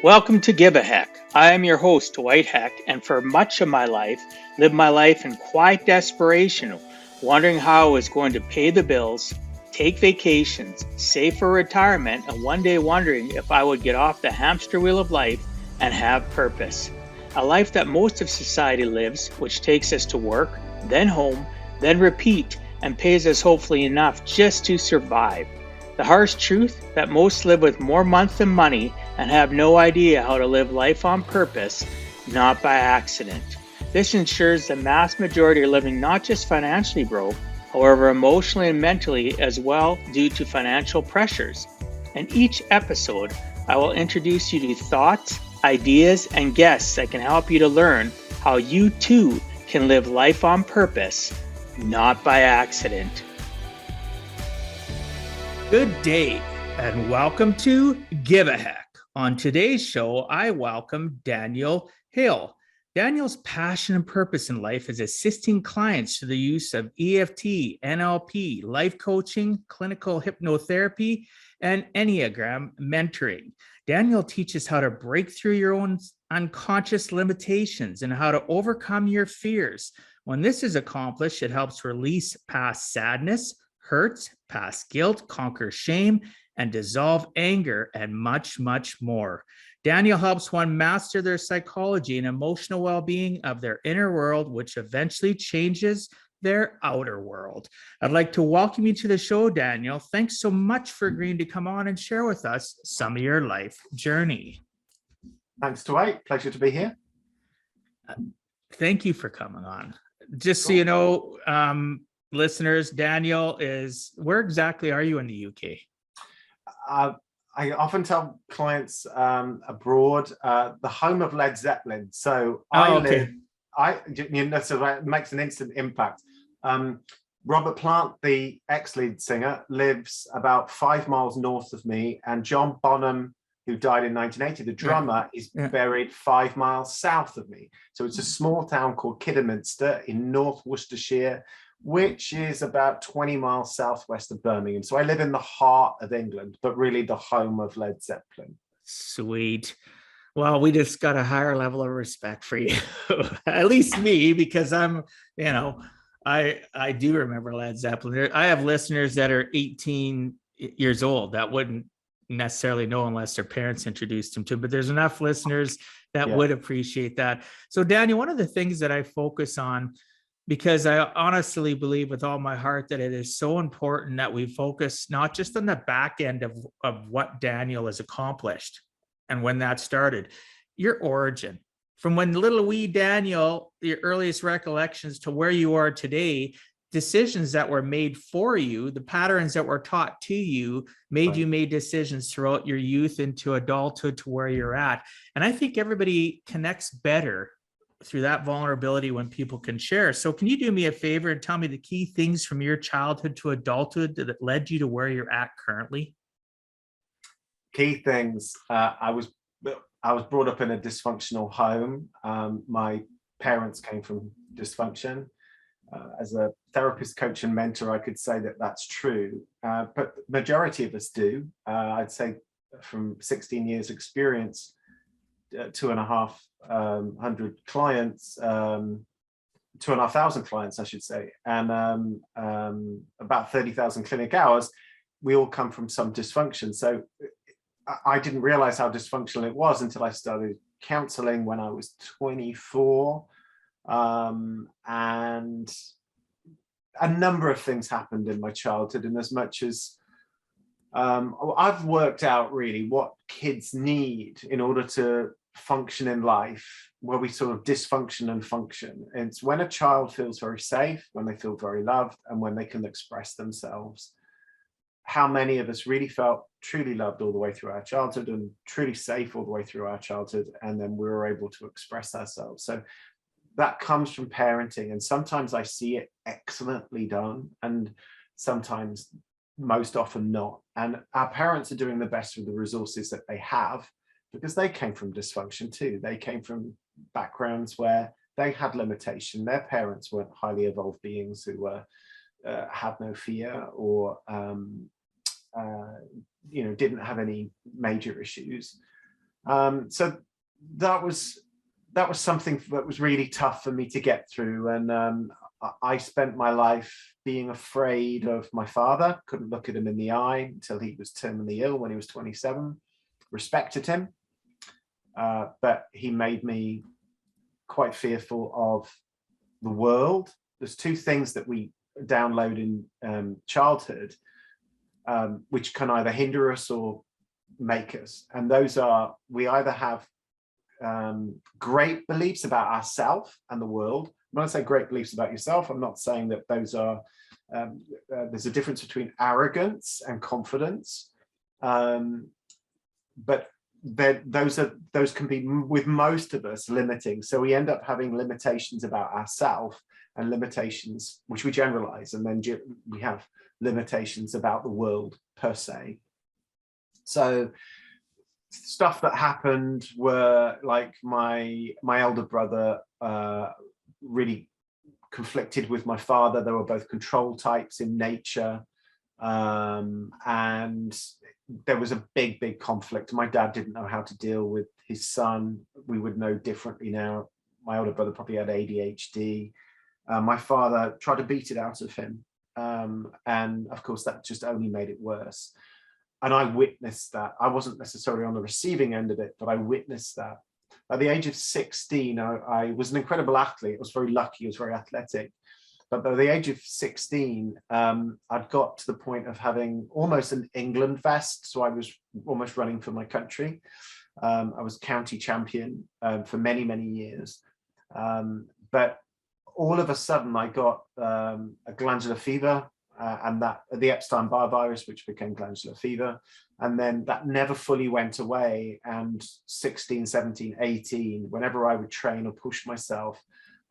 Welcome to Give a Heck. I am your host, Dwight Heck, and for much of my life, lived my life in quiet desperation, wondering how I was going to pay the bills, take vacations, save for retirement, and one day wondering if I would get off the hamster wheel of life and have purpose. A life that most of society lives, which takes us to work, then home, then repeat, and pays us hopefully enough just to survive. The harsh truth that most live with more months than money and have no idea how to live life on purpose, not by accident. This ensures the mass majority are living not just financially broke, however, emotionally and mentally as well due to financial pressures. In each episode, I will introduce you to thoughts, ideas, and guests that can help you to learn how you too can live life on purpose, not by accident. Good day, and welcome to Give a Heck. On today's show, I welcome Daniel Hill. Daniel's passion and purpose in life is assisting clients through the use of EFT, NLP, life coaching, clinical hypnotherapy, and Enneagram mentoring. Daniel teaches how to break through your own unconscious limitations and how to overcome your fears. When this is accomplished, it helps release past sadness, hurts, past guilt, conquer shame, and dissolve anger, and much, much more. Daniel helps one master their psychology and emotional well-being of their inner world, which eventually changes their outer world. I'd like to welcome you to the show, Daniel. Thanks so much for agreeing to come on and share with us some of your life journey. Thanks, Dwight. Pleasure to be here. Thank you for coming on. Just so you know, listeners, Daniel is, where exactly are you in the UK? I often tell clients abroad, the home of Led Zeppelin. So so it makes an instant impact. Robert Plant, the ex-lead singer, lives about 5 miles north of me, and John Bonham, who died in 1980, the drummer, is buried 5 miles south of me. So it's a small town called Kidderminster in North Worcestershire, which is about 20 miles southwest of Birmingham. So I live in the heart of England, but really the home of Led Zeppelin. Sweet. Well, we just got a higher level of respect for you, at least me, because I'm, I do remember Led Zeppelin. I have listeners that are 18 years old that wouldn't necessarily know unless their parents introduced them to, but there's enough listeners that would appreciate that. So Daniel, one of the things that I focus on, because I honestly believe with all my heart that it is so important that we focus not just on the back end of what Daniel has accomplished and when that started, your origin. From when little wee Daniel, your earliest recollections to where you are today, decisions that were made for you, the patterns that were taught to you, made you make decisions throughout your youth into adulthood to where you're at. And I think everybody connects better through that vulnerability when people can share. So can you do me a favor and tell me the key things from your childhood to adulthood that led you to where you're at currently? Key things. I was brought up in a dysfunctional home. My parents came from dysfunction. As a therapist, coach, and mentor, I could say that that's true. But the majority of us do. I'd say from 16 years experience, 2,500 clients, 2,500 clients, I should say, and about 30,000 clinic hours, we all come from some dysfunction. So I didn't realize how dysfunctional it was until I started counseling when I was 24. And a number of things happened in my childhood, and as much as I've worked out really what kids need in order to function in life, where we sort of dysfunction and function. It's when a child feels very safe, when they feel very loved, and when they can express themselves. How many of us really felt truly loved all the way through our childhood and truly safe all the way through our childhood, and then we were able to express ourselves? So that comes from parenting, and sometimes I see it excellently done, and sometimes, most often not. And our parents are doing the best with the resources that they have, because they came from dysfunction too. They came from backgrounds where they had limitation. Their parents weren't highly evolved beings who had no fear or didn't have any major issues. So that was something that was really tough for me to get through. And I spent my life being afraid of my father, couldn't look at him in the eye until he was terminally ill when he was 27, respected him. But he made me quite fearful of the world. There's two things that we download in childhood, which can either hinder us or make us. And those are, we either have great beliefs about ourselves and the world. When I say great beliefs about yourself, I'm not saying that those are, there's a difference between arrogance and confidence. But those can be, with most of us, limiting. So we end up having limitations about ourselves and limitations, which we generalize, and then we have limitations about the world per se. So stuff that happened were like my elder brother really conflicted with my father. They were both control types in nature, and there was a big conflict. My dad didn't know how to deal with his son. We would know differently now. My older brother probably had ADHD. My father tried to beat it out of him, and of course that just only made it worse. And I witnessed that. I wasn't necessarily on the receiving end of it, but I witnessed that. At the age of 16, I was an incredible athlete. I was very lucky. I was very athletic. But by the age of 16, I'd got to the point of having almost an England vest. So I was almost running for my country. I was county champion for many years. But all of a sudden, I got a glandular fever, and that the Epstein-Barr virus, which became glandular fever. And then that never fully went away. And 16, 17, 18, whenever I would train or push myself,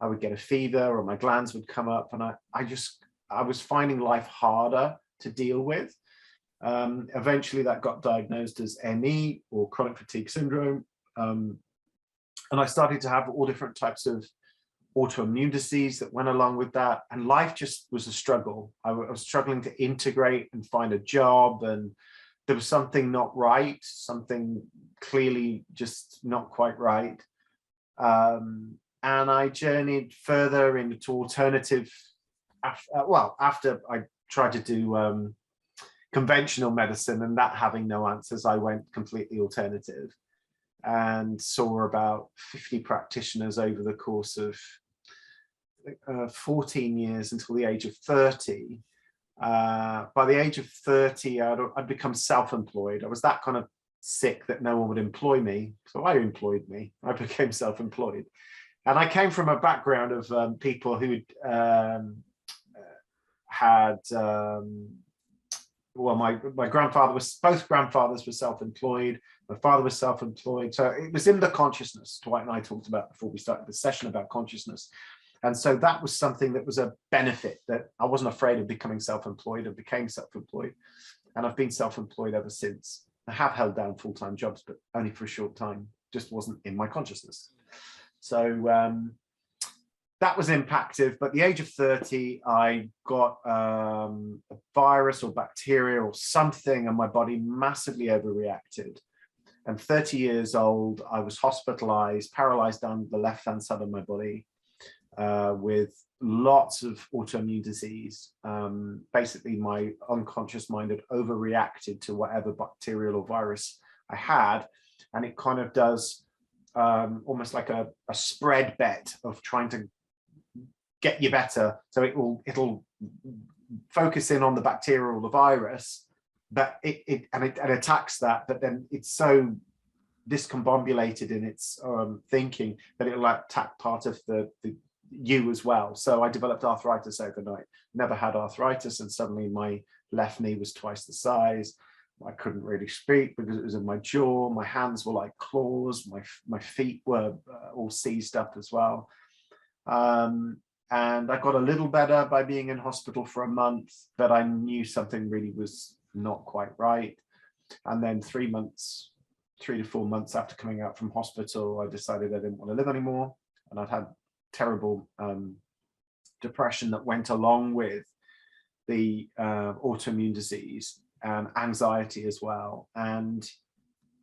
I would get a fever or my glands would come up. And I was finding life harder to deal with. Eventually that got diagnosed as ME, or chronic fatigue syndrome. And I started to have all different types of autoimmune disease that went along with that, and life just was a struggle. I was struggling to integrate and find a job, and there was something not right, something clearly just not quite right. And I journeyed further into alternative. After I tried to do conventional medicine and that having no answers, I went completely alternative and saw about 50 practitioners over the course of 14 years until the age of 30. By the age of 30, I'd become self-employed. I was that kind of sick that no one would employ me. So I employed me. I became self-employed. And I came from a background of people who'd had, well, my grandfather was, both grandfathers were self-employed. My father was self-employed. So it was in the consciousness. Dwight and I talked about before we started the session about consciousness. And so that was something that was a benefit, that I wasn't afraid of becoming self-employed. I became self-employed, and I've been self-employed ever since. I have held down full-time jobs, but only for a short time, just wasn't in my consciousness. So that was impactive. But at the age of 30, I got a virus or bacteria or something, and my body massively overreacted. And 30 years old, I was hospitalized, paralyzed down the left-hand side of my body, with lots of autoimmune disease. Basically, my unconscious mind had overreacted to whatever bacterial or virus I had. And it kind of does almost like a spread bet of trying to get you better. So it'll focus in on the bacteria or the virus, but it attacks that, but then it's so discombobulated in its thinking that it'll attack part of the you as well. So I developed arthritis overnight. Never had arthritis, and suddenly my left knee was twice the size. I couldn't really speak because it was in my jaw. My hands were like claws. My feet were all seized up as well. And I got a little better by being in hospital for a month, but I knew something really was not quite right. And then 3 to 4 months after coming out from hospital, I decided I didn't want to live anymore. And I'd had terrible depression that went along with the autoimmune disease and anxiety as well. And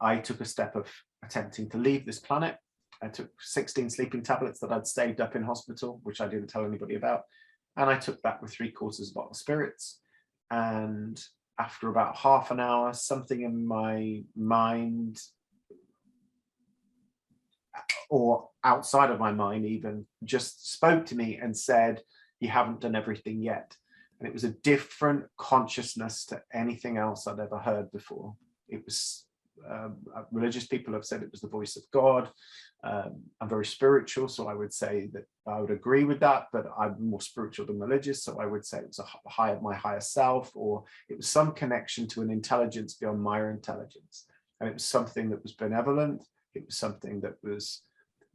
I took a step of attempting to leave this planet. I took 16 sleeping tablets that I'd saved up in hospital, which I didn't tell anybody about. And I took that with 3/4 bottle of spirits. And after about half an hour, something in my mind, or outside of my mind even, just spoke to me and said, you haven't done everything yet. And it was a different consciousness to anything else I'd ever heard before. It was, religious people have said it was the voice of God. I'm very spiritual, so I would say that I would agree with that, but I'm more spiritual than religious, so I would say it was my higher self, or it was some connection to an intelligence beyond my intelligence. And it was something that was benevolent. It was something that was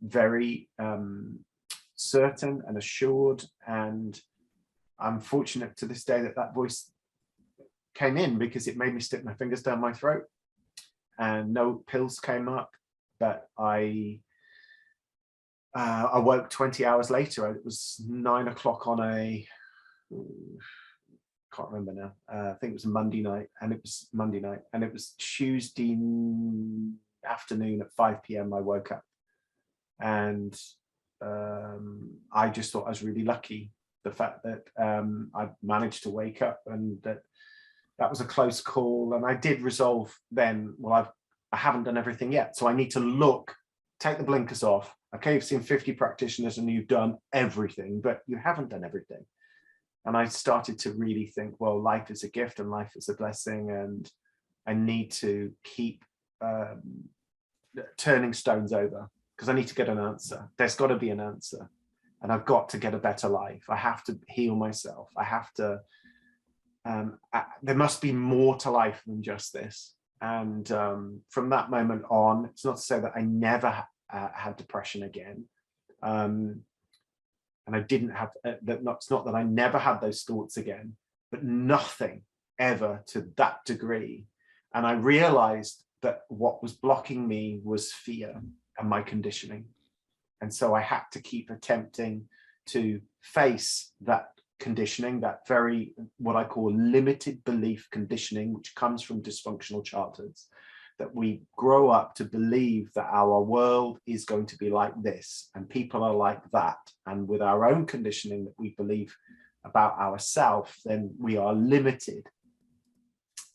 very certain and assured, and I'm fortunate to this day that that voice came in, because it made me stick my fingers down my throat, and no pills came up. But I woke 20 hours later. It was 9 o'clock on a, can't remember now. I think it was a Monday night, and it was Tuesday afternoon at 5 p.m. I woke up, and I just thought I was really lucky. The fact that I managed to wake up, and that was a close call. And I did resolve then, well, I haven't done everything yet, so I need to take the blinkers off. Okay, you've seen 50 practitioners and you've done everything, but you haven't done everything. And I started to really think, well, life is a gift and life is a blessing, and I need to keep turning stones over, because I need to get an answer. There's got to be an answer. And I've got to get a better life. I have to heal myself. I have to, there must be more to life than just this. And from that moment on, it's not to say that I never had depression again. And I didn't have, it's not that I never had those thoughts again, but nothing ever to that degree. And I realized that what was blocking me was fear and my conditioning. And so I had to keep attempting to face that conditioning, that very, what I call limited belief conditioning, which comes from dysfunctional childhoods, that we grow up to believe that our world is going to be like this and people are like that. And with our own conditioning that we believe about ourselves, then we are limited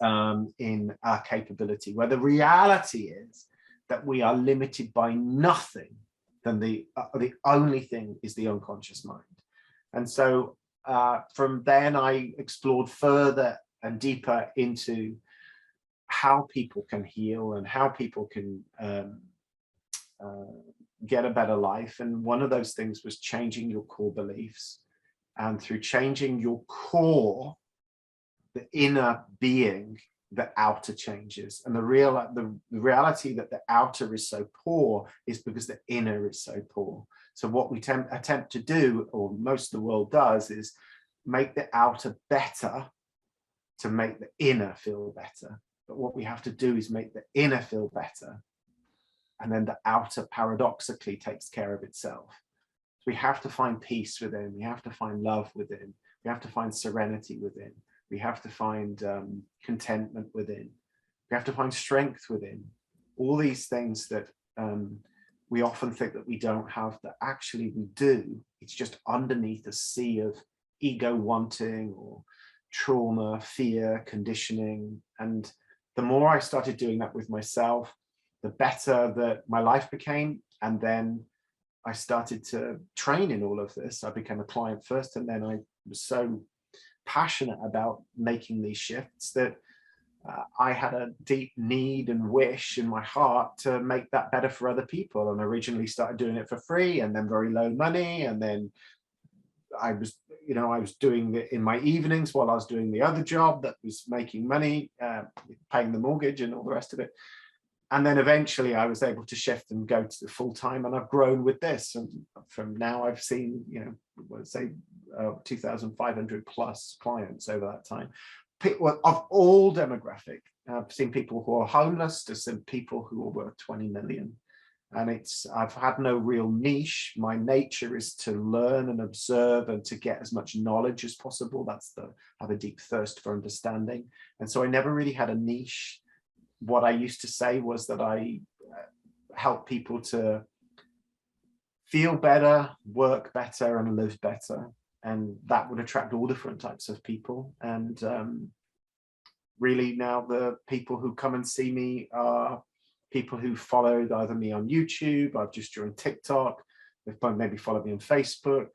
in our capability, where the reality is that we are limited by nothing. Then the only thing is the unconscious mind. And so from then I explored further and deeper into how people can heal and how people can get a better life. And one of those things was changing your core beliefs. And through changing your core, the inner being, the outer changes. And the reality that the outer is so poor is because the inner is so poor. So what we attempt to do, or most of the world does, is make the outer better to make the inner feel better. But what we have to do is make the inner feel better, and then the outer paradoxically takes care of itself. So we have to find peace within, we have to find love within, we have to find serenity within, we have to find contentment within, we have to find strength within. All these things that we often think that we don't have, that actually we do. It's just underneath a sea of ego wanting or trauma, fear, conditioning. And the more I started doing that with myself, the better that my life became. And then I started to train in all of this. I became a client first, and then I was so passionate about making these shifts that I had a deep need and wish in my heart to make that better for other people. And I originally started doing it for free, and then very low money. And then I was doing it in my evenings while I was doing the other job that was making money, paying the mortgage and all the rest of it. And then eventually I was able to shift and go to the full time, and I've grown with this. And from now I've seen, let's say 2,500 plus clients over that time, of all demographic. I've seen people who are homeless to some people who are worth 20 million. And I've had no real niche. My nature is to learn and observe and to get as much knowledge as possible. I have a deep thirst for understanding. And so I never really had a niche. What I used to say was that I help people to feel better, work better, and live better. And that would attract all different types of people. And really now the people who come and see me are people who followed either me on YouTube, I've just joined TikTok, they've maybe followed me on Facebook,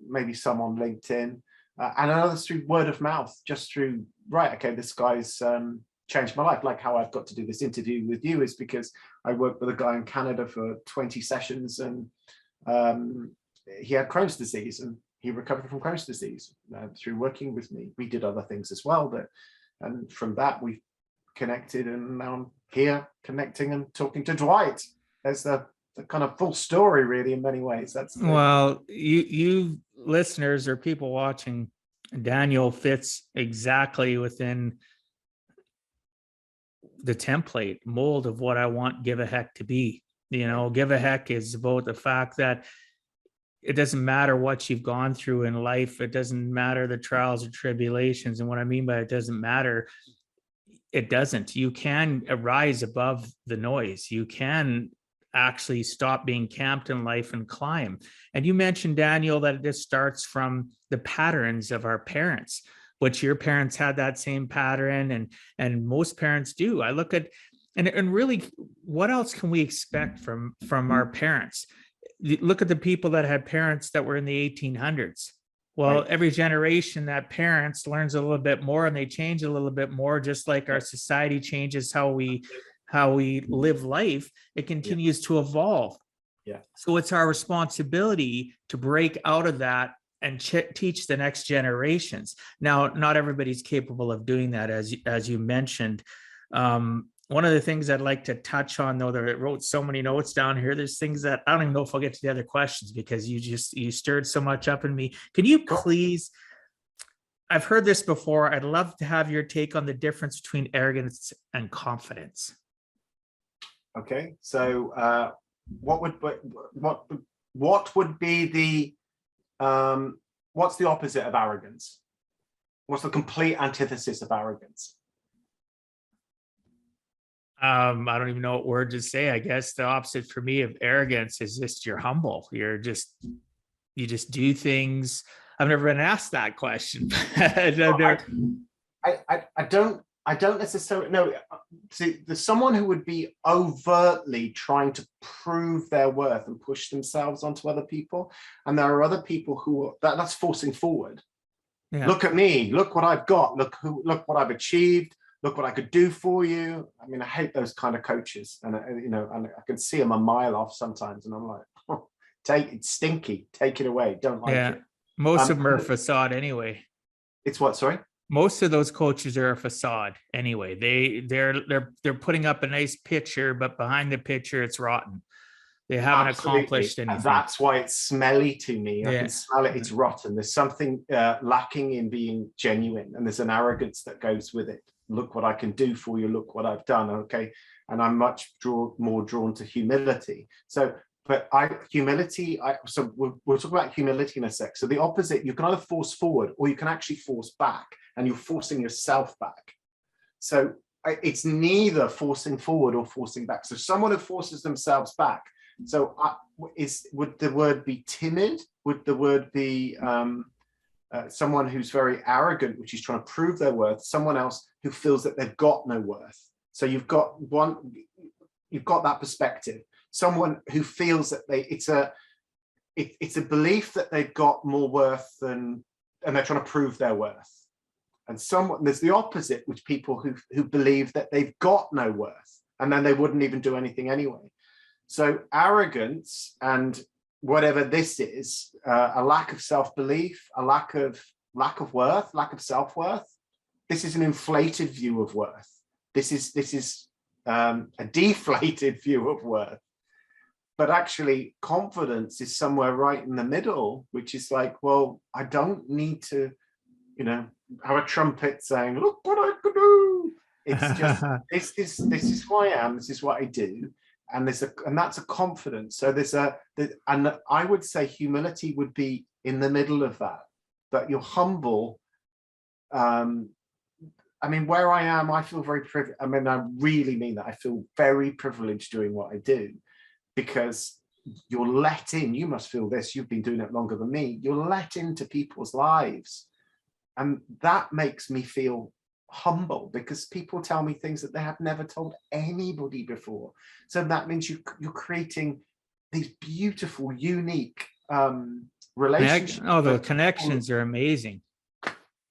maybe some on LinkedIn, and others through word of mouth, just through, right, okay, this guy's changed my life. Like how I've got to do this interview with you is because I worked with a guy in Canada for 20 sessions, and he had Crohn's disease, and he recovered from Crohn's disease through working with me. We did other things as well, and from that we connected, and now I'm here connecting and talking to Dwight. There's the kind of full story, really, in many ways. That's well, you listeners or people watching, Daniel fits exactly within the template mold of what I want Give a Heck to be. You know, Give a Heck is about the fact that it doesn't matter what you've gone through in life. It doesn't matter the trials and tribulations. And what I mean by it doesn't matter, it doesn't. You can rise above the noise. You can actually stop being camped in life and climb. And you mentioned, Daniel, that this starts from the patterns of our parents, which your parents had that same pattern, and most parents do. I look at, and really, what else can we expect from our parents? Look at the people that had parents that were in the 1800s. Well, right. Every generation that parents learns a little bit more, and they change a little bit more, just like our society changes how we live life. It continues to evolve. Yeah. So it's our responsibility to break out of that and teach the next generations. Now, not everybody's capable of doing that, as you mentioned. One of the things I'd like to touch on, though, that I wrote so many notes down here, there's things that I don't even know if I'll get to the other questions, because you stirred so much up in me. Can you please, I've heard this before, I'd love to have your take on the difference between arrogance and confidence. Okay, so what would be the what's the opposite of arrogance? What's the complete antithesis of arrogance? I don't even know what word to say. I guess the opposite for me of arrogance is just you're humble. You just do things. I've never been asked that question. I don't necessarily know. See, there's someone who would be overtly trying to prove their worth and push themselves onto other people, and there are other people who that's forcing forward. Yeah. Look at me. Look what I've got. Look what I've achieved. Look what I could do for you. I mean, I hate those kind of coaches, and and I can see them a mile off sometimes, and I'm like, oh, it's stinky. Take it away. Don't like it. Most of them are facade anyway. It's what? Sorry. Most of those coaches are a facade anyway. They're putting up a nice picture, but behind the picture, it's rotten. They haven't accomplished anything. That's why it's smelly to me. I can smell it. It's rotten. There's something lacking in being genuine, and there's an arrogance that goes with it. Look what I can do for you. Look what I've done. Okay, and I'm much more drawn to humility. So, but humility. So we'll talk about humility in a sec. So the opposite, you can either force forward or you can actually force back, and you're forcing yourself back. So it's neither forcing forward or forcing back. So someone who forces themselves back. So would the word be timid? Would the word be someone who's very arrogant, which is trying to prove their worth? Someone else who feels that they've got no worth. So you've got that perspective. Someone who feels that it's a belief that they've got more worth and they're trying to prove their worth. And there's the opposite, which people who believe that they've got no worth, and then they wouldn't even do anything anyway. So arrogance and whatever this is, a lack of self-belief, a lack of worth, lack of self-worth. This is an inflated view of worth. This is a deflated view of worth. But actually, confidence is somewhere right in the middle, which is like, well, I don't need to, have a trumpet saying, "Look what I could do." It's just this is who I am. This is what I do. And that's a confidence. So and I would say humility would be in the middle of that you're humble. I mean, where I am, I feel very privileged. I mean, I really mean that. I feel very privileged doing what I do. because you're let in. You must feel this. You've been doing it longer than me. You're let into people's lives. And that makes me feel humble, because people tell me things that they have never told anybody before. So that means you're creating these beautiful, unique relationships. Oh, the connections are amazing.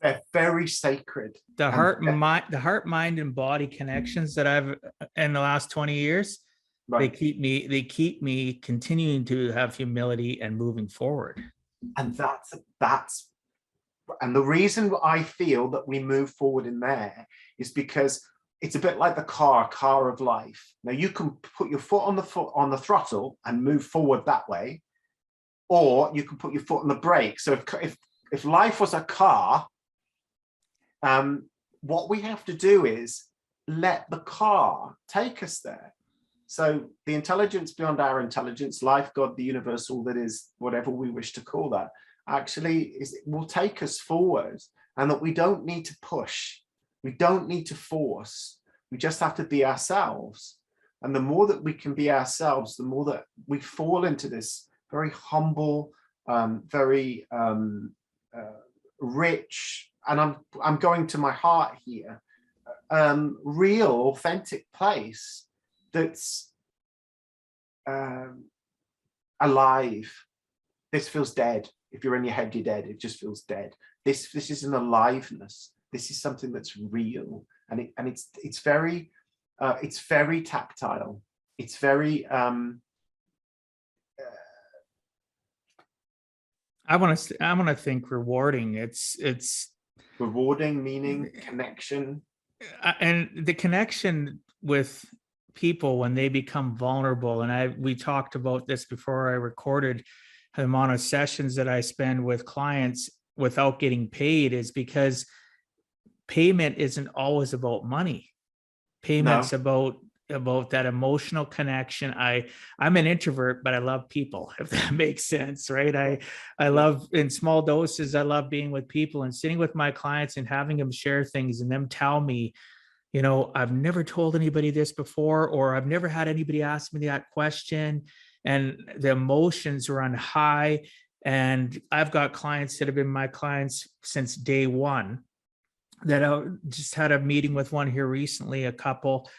They're very sacred. The heart, mind, and body connections that I've in the last 20 years, right. they keep me continuing to have humility and moving forward. And that's and the reason I feel that we move forward in there is because it's a bit like the car of life. Now you can put your foot on the throttle and move forward that way, or you can put your foot on the brake. So if life was a car, what we have to do is let the car take us there. So the intelligence beyond our intelligence, life, God, the universe, all that is, whatever we wish to call that, actually will take us forward, and that we don't need to push. We don't need to force. We just have to be ourselves. And the more that we can be ourselves, the more that we fall into this very humble, very rich, and I'm going to my heart here, real, authentic place that's alive. This feels dead. If you're in your head, you're dead. It just feels dead. This is an aliveness. This is something that's real, and it's very tactile. It's very I want to think rewarding. It's rewarding, meaning connection, and the connection with people when they become vulnerable. And we talked about this before I recorded. The amount of sessions that I spend with clients without getting paid is because payment isn't always about money. Payment's about that emotional connection. I'm an introvert, but I love people, if that makes sense, right? I love, in small doses, I love being with people and sitting with my clients and having them share things and them tell me, I've never told anybody this before, or I've never had anybody ask me that question. And the emotions run high. And I've got clients that have been my clients since day one, that I just had a meeting with one here recently, a couple.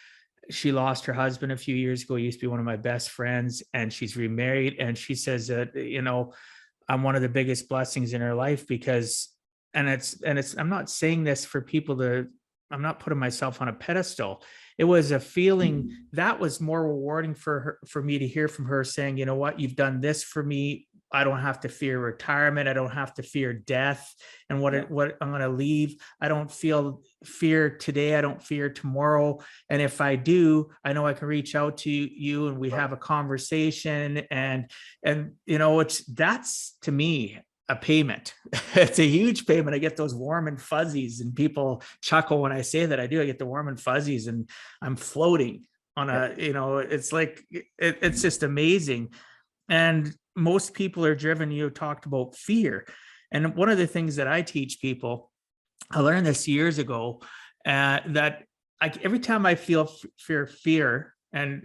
She lost her husband a few years ago. He used to be one of my best friends, and she's remarried. And she says that, I'm one of the biggest blessings in her life, because, and I'm not saying this for people I'm not putting myself on a pedestal. It was a feeling that was more rewarding for me to hear from her saying, you know what, you've done this for me. I don't have to fear retirement. I don't have to fear death and what I'm going to leave. I don't feel fear today. I don't fear tomorrow. And if I do, I know I can reach out to you and we have a conversation, and that's, to me, a payment. It's a huge payment. I get those warm and fuzzies, and people chuckle when I say that. I do. I get the warm and fuzzies, and I'm floating on it's like, it's just amazing. And most people are driven. You talked about fear. And one of the things that I teach people, I learned this years ago, that every time I feel fear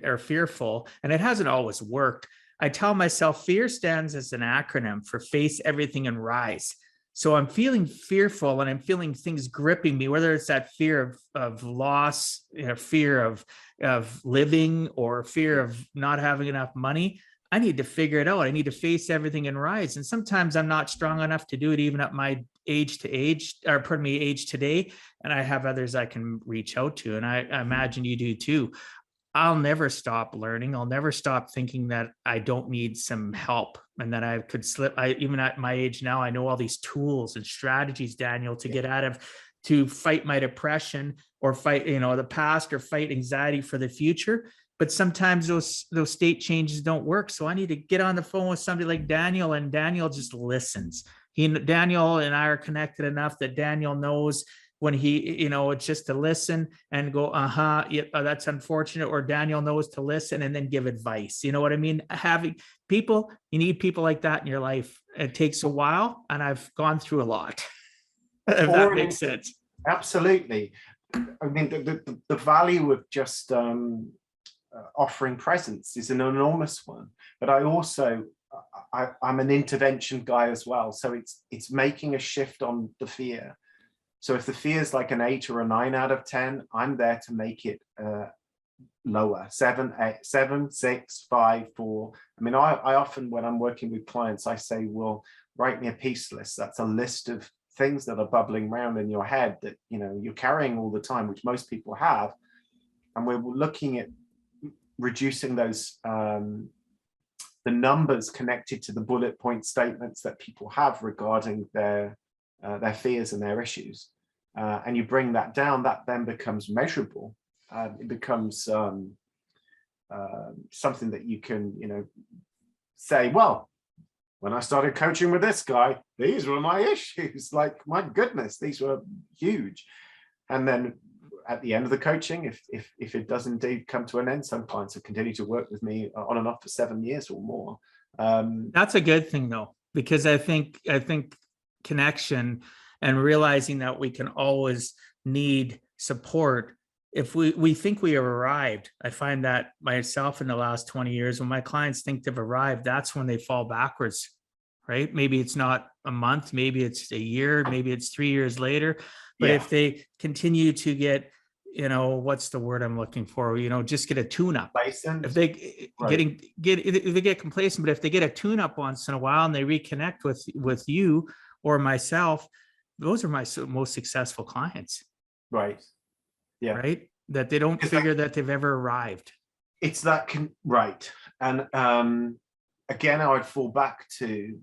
or fearful, and it hasn't always worked, I tell myself fear stands as an acronym for face everything and rise. So I'm feeling fearful and I'm feeling things gripping me, whether it's that fear of loss, fear of living, or fear of not having enough money. I need to figure it out. I need to face everything and rise. And sometimes I'm not strong enough to do it, even at my age today. And I have others I can reach out to. And I imagine you do too. I'll never stop learning. I'll never stop thinking that I don't need some help and that I could slip. Even at my age now, I know all these tools and strategies, Daniel, to fight my depression, or fight, the past, or fight anxiety for the future. But sometimes those state changes don't work. So I need to get on the phone with somebody like Daniel, and Daniel just listens. Daniel and I are connected enough that Daniel knows when it's just to listen and go, yeah, that's unfortunate. Or Daniel knows to listen and then give advice. You know what I mean? You need people like that in your life. It takes a while, and I've gone through a lot. If that makes sense. Absolutely. I mean, the value of just offering presents is an enormous one. But I also, I'm an intervention guy as well. So it's making a shift on the fear. So if the fear is like an 8 or a 9 out of 10, I'm there to make it lower, 7, 8, 7, 6, 5, 4. I mean, I often, when I'm working with clients, I say, well, write me a peace list. That's a list of things that are bubbling around in your head that, you know, you're carrying all the time, which most people have. And we're looking at reducing those, the numbers connected to the bullet point statements that people have regarding their fears and their issues. And you bring that down, that then becomes measurable. It becomes something that you can, you know, say, well, when I started coaching with this guy, these were my issues. Like, my goodness, these were huge. And then at the end of the coaching, if it does indeed come to an end, some clients have continued to work with me on and off for 7 years or more. That's a good thing, though, because I think connection and realizing that we can always need support. If we think we have arrived, I find that myself in the last 20 years, when my clients think they've arrived, that's when they fall backwards, right? Maybe it's not a month, maybe it's a year, maybe it's 3 years later. But if they continue to get, you know, what's the word I'm looking for? You know, just get a tune-up. If they if they get complacent, but if they get a tune-up once in a while and they reconnect with you or myself, those are my most successful clients. Right. Yeah. Right. That they don't figure that they've ever arrived. It's that right. And again, I would fall back to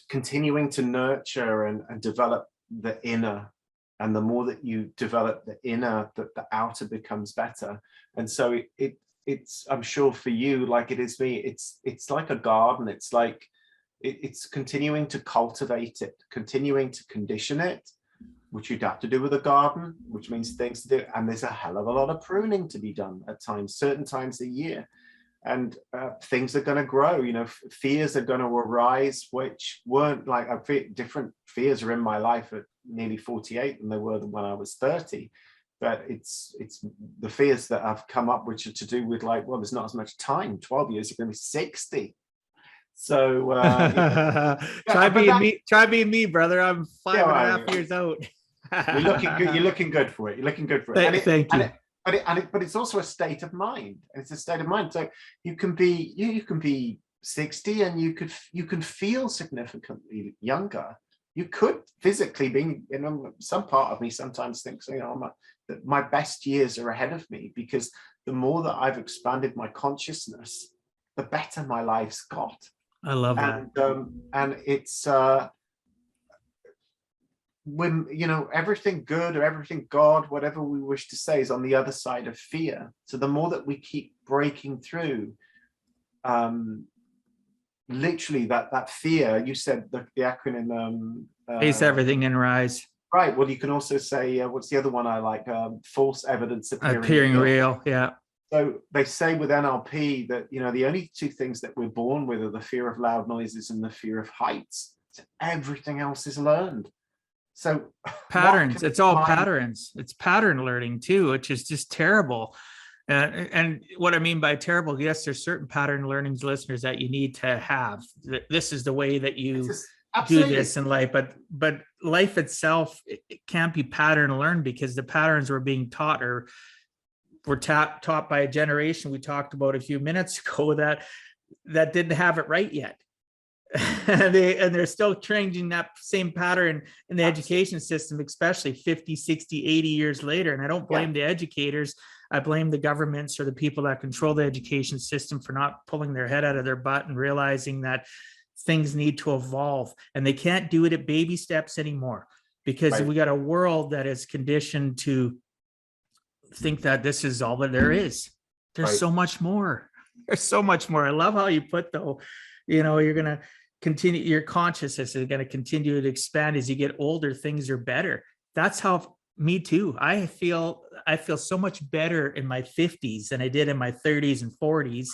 continuing to nurture and develop the inner. And the more that you develop the inner, the outer becomes better. And so it's, I'm sure for you, like it is me, it's like a garden. It's like, it's continuing to cultivate it, continuing to condition it, which you'd have to do with a garden, which means things to do. And there's a hell of a lot of pruning to be done at times, certain times a year. And things are going to grow, you know, fears are going to arise, which weren't like, different fears are in my life at nearly 48 than they were when I was 30. But it's the fears that have come up, which are to do with like, well, there's not as much time, 12 years, you're going to be 60. So try being me, brother. I'm 5.5 years out. You're looking good. You're looking good for it. You're looking good for it. Thank you. But it's also a state of mind. It's a state of mind. So you can be 60 and you can feel significantly younger. You could physically be, you know, some part of me sometimes thinks, you know, that my best years are ahead of me, because the more that I've expanded my consciousness, the better my life's got. I love that. And it's when, you know, everything good or everything God, whatever we wish to say, is on the other side of fear. So the more that we keep breaking through, literally that fear, you said the acronym, face everything and rise. Right. Well, you can also say, what's the other one I like? False evidence appearing real. Yeah. So they say with NLP that, you know, the only two things that we're born with are the fear of loud noises and the fear of heights. So everything else is learned. So patterns, it's all patterns. It's pattern learning too, which is just terrible. And what I mean by terrible, yes, there's certain pattern learnings, listeners, that you need to have. This is the way that you do this in life. But life itself, it can't be pattern learned, because the patterns we're being taught or were taught by a generation we talked about a few minutes ago that didn't have it right yet. and they're still changing that same pattern in the education system, especially 50, 60, 80 years later. And I don't blame the educators. I blame the governments or the people that control the education system for not pulling their head out of their butt and realizing that things need to evolve, and they can't do it at baby steps anymore, because we got a world that is conditioned to think that this is all that there is. There's so much more. There's so much more. I love how you put, though, you know, you're going to continue, your consciousness is going to continue to expand as you get older. Things are better. That's how me too. I feel so much better in my 50s than I did in my 30s and 40s.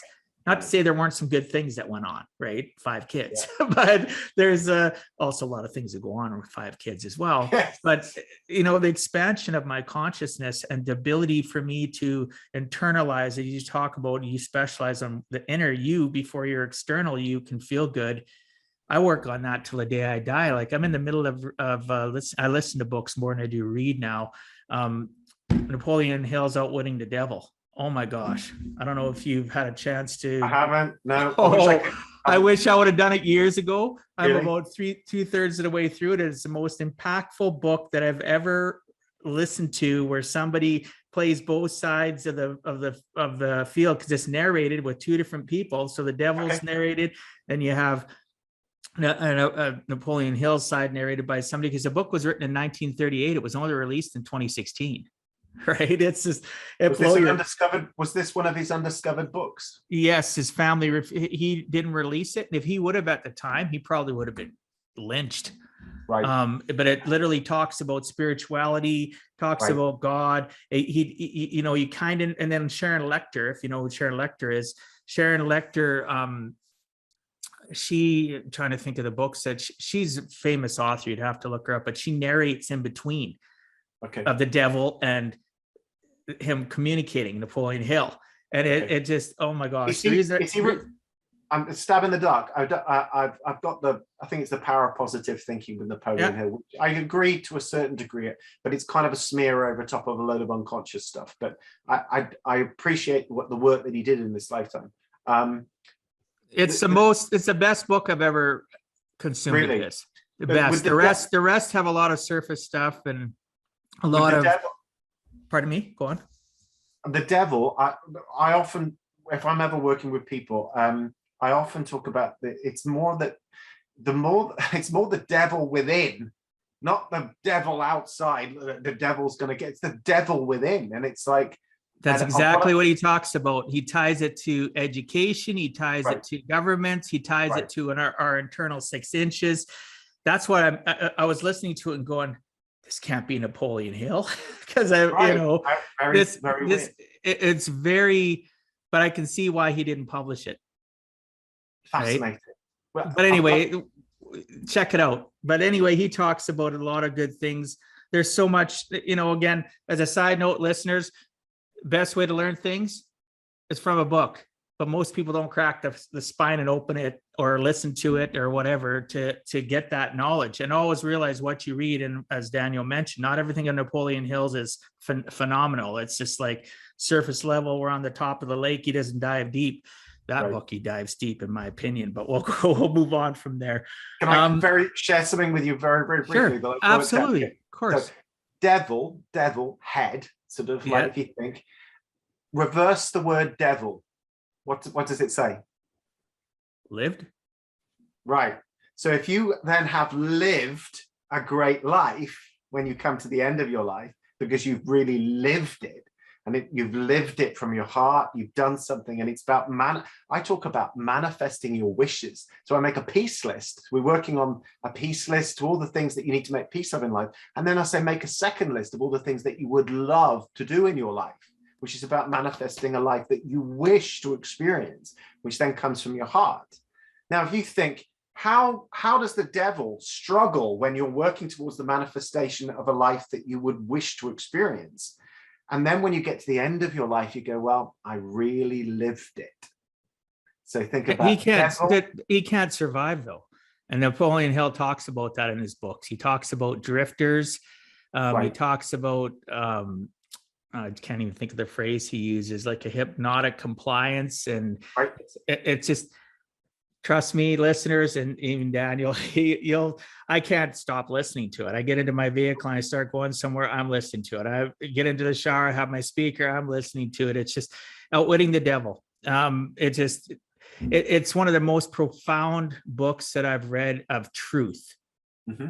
Not to say there weren't some good things that went on, right? 5 kids, Yeah. but there's also a lot of things that go on with 5 kids as well. Yes. But, the expansion of my consciousness and the ability for me to internalize it, you talk about, you specialize on the inner you before your external you can feel good. I work on that till the day I die. Like I'm in the middle of I listen to books more than I do read now. Napoleon Hill's Outwitting the Devil. Oh my gosh. I don't know if you've had a chance to. I haven't. No. I wish I would have done it years ago. I'm Really? about 2/3 of the way through it. It's the most impactful book that I've ever listened to, where somebody plays both sides of the field, because it's narrated with 2 different people. So the devil's narrated, and you have Napoleon Hill's side narrated by somebody, because the book was written in 1938. It was only released in 2016. Right. It's just, was this one of his undiscovered books? Yes. His family, he didn't release it. And if he would have at the time, he probably would have been lynched. Right. But it literally talks about spirituality, talks about God. You kind of, and then Sharon Lecter, if you know who Sharon Lecter is, Sharon Lecter, I'm trying to think of the books that she's a famous author. You'd have to look her up, but she narrates in between of the devil and him communicating, Napoleon Hill. And it just, oh my gosh. I'm stabbing the dark. I've got I think it's The Power of Positive Thinking with Napoleon Hill, which I agree to a certain degree, but it's kind of a smear over top of a load of unconscious stuff. But I appreciate the work that he did in this lifetime. It's the best book I've ever consumed. Really? The best. The rest have a lot of surface stuff and a lot of devil. Pardon me, go on. The devil, I often, if I'm ever working with people, I often talk about it's more the devil within, not the devil outside. The devil's going to get, it's the devil within. And it's like, that's exactly what he talks about. He ties it to education. He ties it to governments. He ties it to our internal 6 inches. That's what I was listening to it and going, this can't be Napoleon Hill, because it's very, but I can see why he didn't publish it. Fascinating. Right? But anyway, check it out. But anyway, he talks about a lot of good things. There's so much, again, as a side note, listeners, best way to learn things is from a book. But most people don't crack the spine and open it or listen to it or whatever to get that knowledge. And always realize what you read. And as Daniel mentioned, not everything on Napoleon Hill's is phenomenal. It's just like surface level. We're on the top of the lake. He doesn't dive deep. That book, he dives deep, in my opinion. But we'll move on from there. Can I share something with you very, very briefly? Sure, absolutely, of course. So, devil, head, sort of like if you think, reverse the word devil. What does it say? Lived. Right. So if you then have lived a great life when you come to the end of your life, because you've really lived it, and you've lived it from your heart, you've done something, and it's about I talk about manifesting your wishes. So I make a peace list. We're working on a peace list to all the things that you need to make peace of in life. And then I say, make a second list of all the things that you would love to do in your life, which is about manifesting a life that you wish to experience, which then comes from your heart. Now, if you think, how does the devil struggle when you're working towards the manifestation of a life that you would wish to experience? And then when you get to the end of your life, you go, well, I really lived it. So think about he can't survive, though. And Napoleon Hill talks about that in his books. He talks about drifters. He talks about I can't even think of the phrase he uses, like a hypnotic compliance. And it's just, trust me, listeners, and even Daniel, I can't stop listening to it. I get into my vehicle and I start going somewhere, I'm listening to it. I get into the shower, I have my speaker, I'm listening to it. It's just Outwitting the Devil. It's one of the most profound books that I've read of truth. Mm-hmm.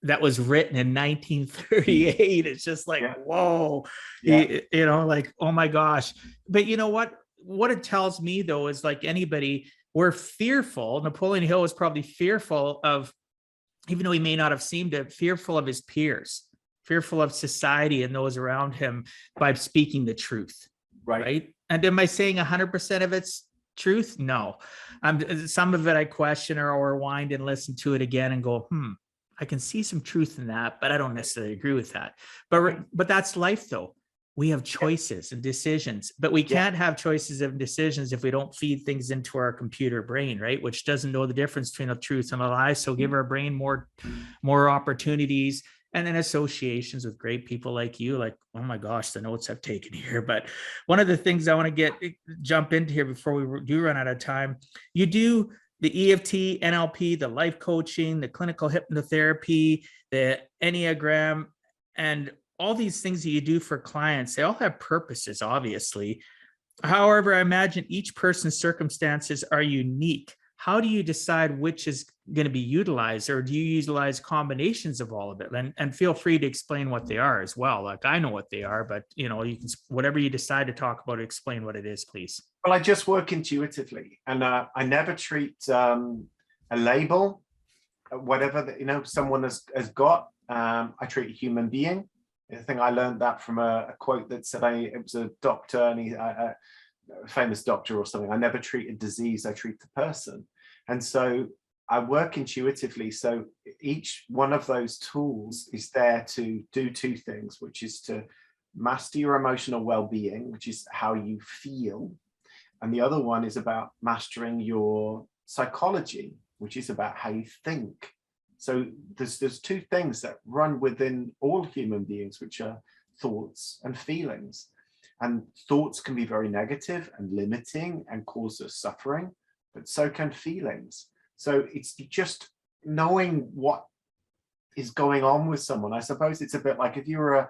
That was written in 1938. It's just like, whoa, like, oh my gosh. But you know what it tells me, though, is like anybody, we're fearful. Napoleon Hill was probably fearful of, even though he may not have seemed it, fearful of his peers, fearful of society and those around him by speaking the truth. Right. And am I saying 100% of it's truth? No. Some of it I question or rewind and listen to it again and go, I can see some truth in that, but I don't necessarily agree with that. But that's life though. We have choices and decisions, but we can't have choices and decisions if we don't feed things into our computer brain, right? Which doesn't know the difference between a truth and a lie. So give our brain more opportunities, and then associations with great people like you. Like, oh my gosh, the notes I've taken here. But one of the things I want to jump into here before we do run out of time, you do the EFT, NLP, the life coaching, the clinical hypnotherapy, the Enneagram, and all these things that you do for clients. They all have purposes, obviously. However, I imagine each person's circumstances are unique. How do you decide which is going to be utilized, or do you utilize combinations of all of it? And feel free to explain what they are as well. Like, I know what they are, but you can, whatever you decide to talk about, explain what it is, please. Well, I just work intuitively, and I never treat a label, whatever that someone has got. I treat a human being. I think I learned that from a quote that said, it was a doctor, and a famous doctor or something. I never treat a disease, I treat the person. And so I work intuitively. So each one of those tools is there to do two things, which is to master your emotional well-being, which is how you feel. And the other one is about mastering your psychology, which is about how you think. So there's two things that run within all human beings, which are thoughts and feelings. And thoughts can be very negative and limiting and cause us suffering, but so can feelings. So it's just knowing what is going on with someone. I suppose it's a bit like if you're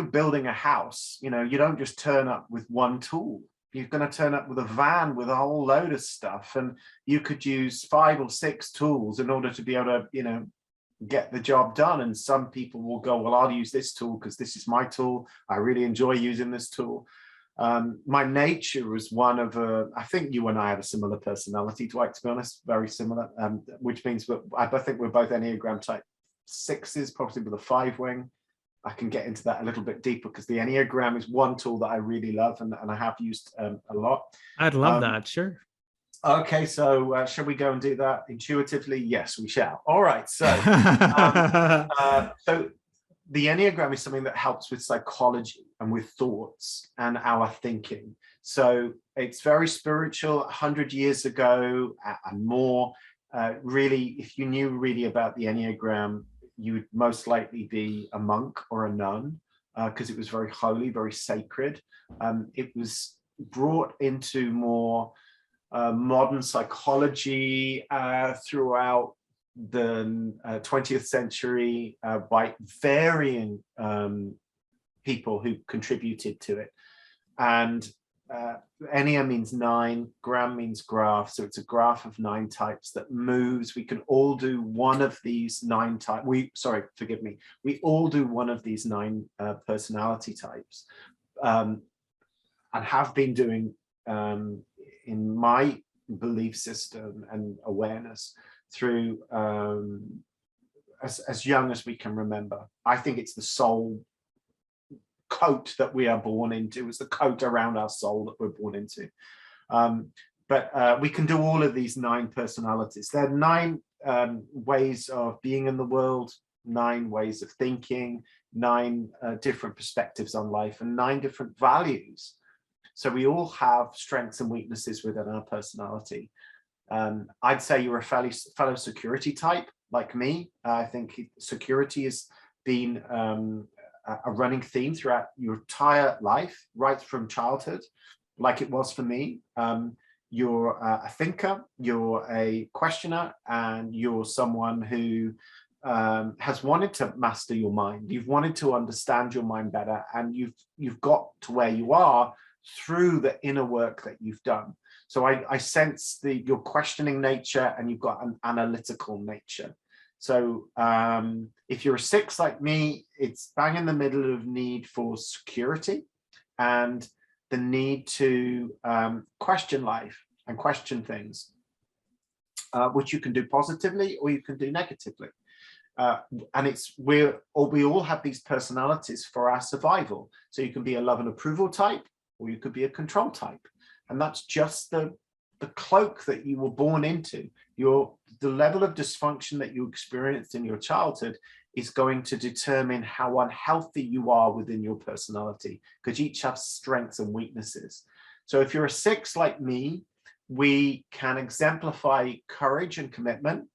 building a house, you don't just turn up with one tool. You're going to turn up with a van with a whole load of stuff, and you could use 5 or 6 tools in order to be able to, get the job done. And some people will go, well, I'll use this tool because this is my tool. I really enjoy using this tool. My nature was one of I think you and I have a similar personality, Dwight, to be honest, very similar, which means I think we're both Enneagram type 6s, probably with a 5 wing. I can get into that a little bit deeper because the Enneagram is one tool that I really love and I have used a lot. I'd love that, sure. Okay, so shall we go and do that intuitively? Yes, we shall. All right, so so the Enneagram is something that helps with psychology and with thoughts and our thinking. So it's very spiritual. 100 years ago and more, really, if you knew really about the Enneagram, you would most likely be a monk or a nun, because it was very holy, very sacred. It was brought into more modern psychology throughout the 20th century by varying people who contributed to it. And Ennea means 9, gram means graph, so it's a graph of 9 types that moves. We can all do one of these 9 types. We all do one of these 9 personality types, and have been doing in my belief system and awareness through as young as we can remember. I think it's the soul coat that we are born into. It's the coat around our soul that we're born into. But we can do all of these 9 personalities. There are 9 ways of being in the world, 9 ways of thinking, 9 different perspectives on life, and 9 different values. So we all have strengths and weaknesses within our personality. I'd say you're a fellow security type like me. I think security has been a running theme throughout your entire life, right from childhood, like it was for me. You're a thinker, you're a questioner, and you're someone who has wanted to master your mind. You've wanted to understand your mind better, and you've got to where you are through the inner work that you've done. So I sense your questioning nature, and you've got an analytical nature. So if you're a 6 like me, it's bang in the middle of need for security and the need to question life and question things, which you can do positively or you can do negatively. And we all have these personalities for our survival. So you can be a love and approval type, or you could be a control type. And that's just the cloak that you were born into. The level of dysfunction that you experienced in your childhood is going to determine how unhealthy you are within your personality, because each have strengths and weaknesses. So if you're a 6 like me, we can exemplify courage and commitment,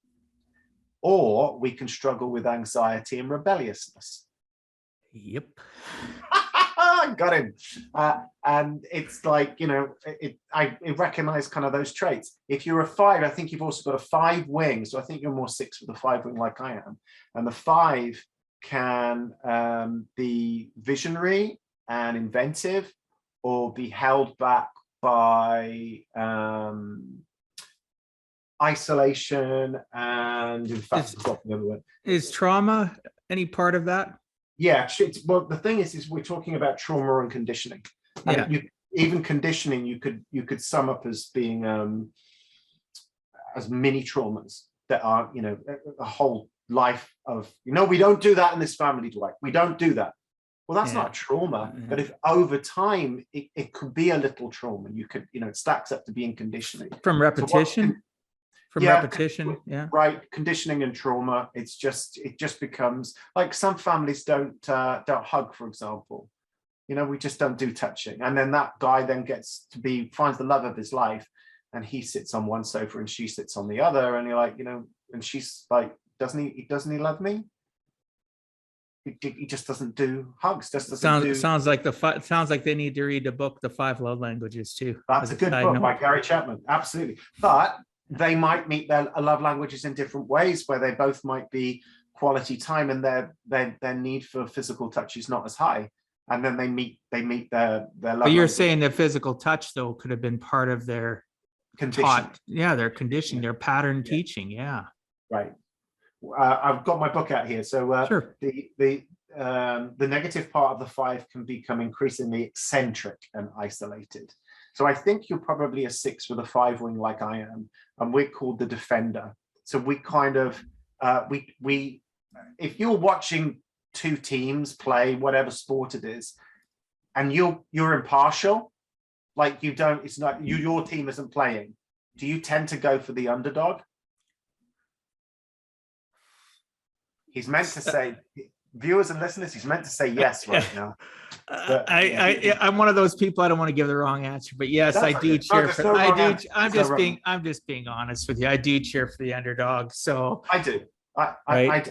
or we can struggle with anxiety and rebelliousness. Yep. Got him. And it's like, you know, I recognize kind of those traits. If you're a 5, I think you've also got a 5 wing. So I think you're more 6 with a 5 wing like I am. And the 5 can be visionary and inventive, or be held back by isolation and, in fact, is trauma any part of that? Yeah, well, the thing is we're talking about trauma and conditioning. And even conditioning, you could sum up as being as mini traumas that are, you know, a whole life of, you know, we don't do that in this family, Dwight. We don't do that. Well, that's not a trauma, but if over time it could be a little trauma, you could, you know, it stacks up to being conditioning from repetition. Repetition, right. Conditioning and trauma. It just becomes like, some families don't hug, for example. You know, we just don't do touching, and then that guy then finds the love of his life, and he sits on one sofa and she sits on the other, and you're like, you know, and she's like, doesn't he love me? He just doesn't do hugs. Sounds like they need to read the book, The 5 Love Languages, too. That's a good book by Gary Chapman. Absolutely. But they might meet their love languages in different ways, where they both might be quality time, and their need for physical touch is not as high. And then they meet their love. But you're saying the physical touch, though, could have been part of their conditioning. Their conditioning, their pattern teaching. Yeah. Right. I've got my book out here. So sure. The negative part of the 5 can become increasingly eccentric and isolated. So I think you're probably a 6 with a 5 wing like I am, and we're called the defender. So we kind of we if you're watching 2 teams play whatever sport it is, and you're impartial, like your team isn't playing, do you tend to go for the underdog? He's meant to say, viewers and listeners, he's meant to say yes right now. But, I'm one of those people. I don't want to give the wrong answer, but yes, I do cheer for. I'm just being honest with you. I do cheer for the underdog. So I do. I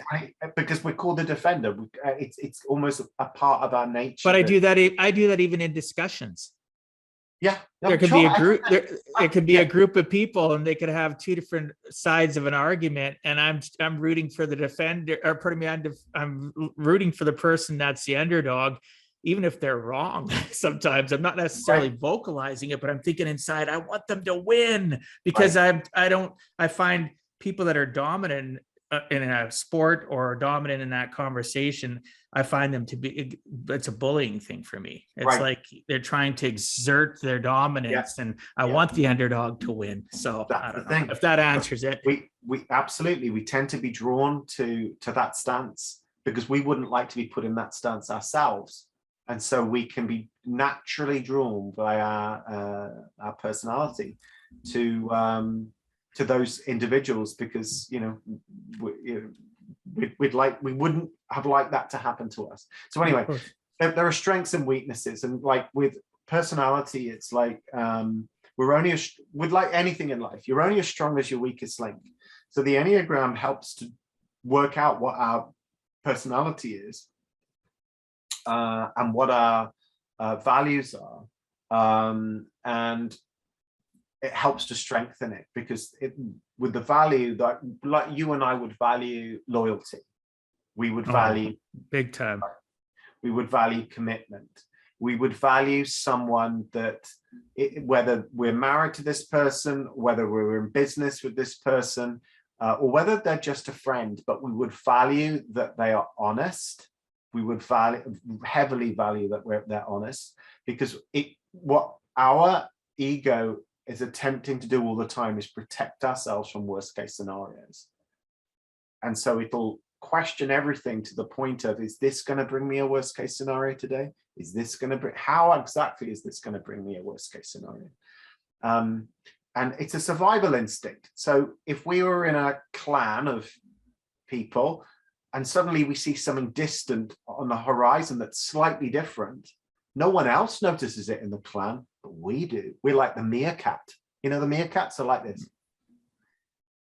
because we're called the defender. It's almost a part of our nature. But I do that even in discussions. Yeah, there could be a group. It could be a group of people, and they could have 2 different sides of an argument. And I'm rooting for the defender, or pardon me, I'm rooting for the person that's the underdog, even if they're wrong. Sometimes I'm not necessarily vocalizing it, but I'm thinking inside, I want them to win, because I find people that are dominant in a sport or dominant in that conversation, I find them to be, it's a bullying thing for me. It's like they're trying to exert their dominance, and I want the underdog to win. So I don't know if that answers it. We absolutely, we tend to be drawn to that stance because we wouldn't like to be put in that stance ourselves. And so we can be naturally drawn by our personality to those individuals, because we wouldn't have liked that to happen to us. So anyway, there are strengths and weaknesses, and like with personality, it's like with like anything in life, you're only as strong as your weakest link. So the Enneagram helps to work out what our personality is and what our values are, and it helps to strengthen it, because with the value that, like you and I would value loyalty, we would value big time, we would value commitment, we would value someone that whether we're married to this person, whether we're in business with this person, or whether they're just a friend, but we would value that they are honest. We would heavily value that they're honest, because what our ego is attempting to do all the time is protect ourselves from worst case scenarios. And so it'll question everything to the point of, is this going to bring me a worst case scenario today? Is this going to bring, how exactly is this going to bring me a worst case scenario? And it's a survival instinct. So if we were in a clan of people and suddenly we see something distant on the horizon that's slightly different, no one else notices it in the clan, but we do. We're like the meerkat. You know, the meerkats are like this.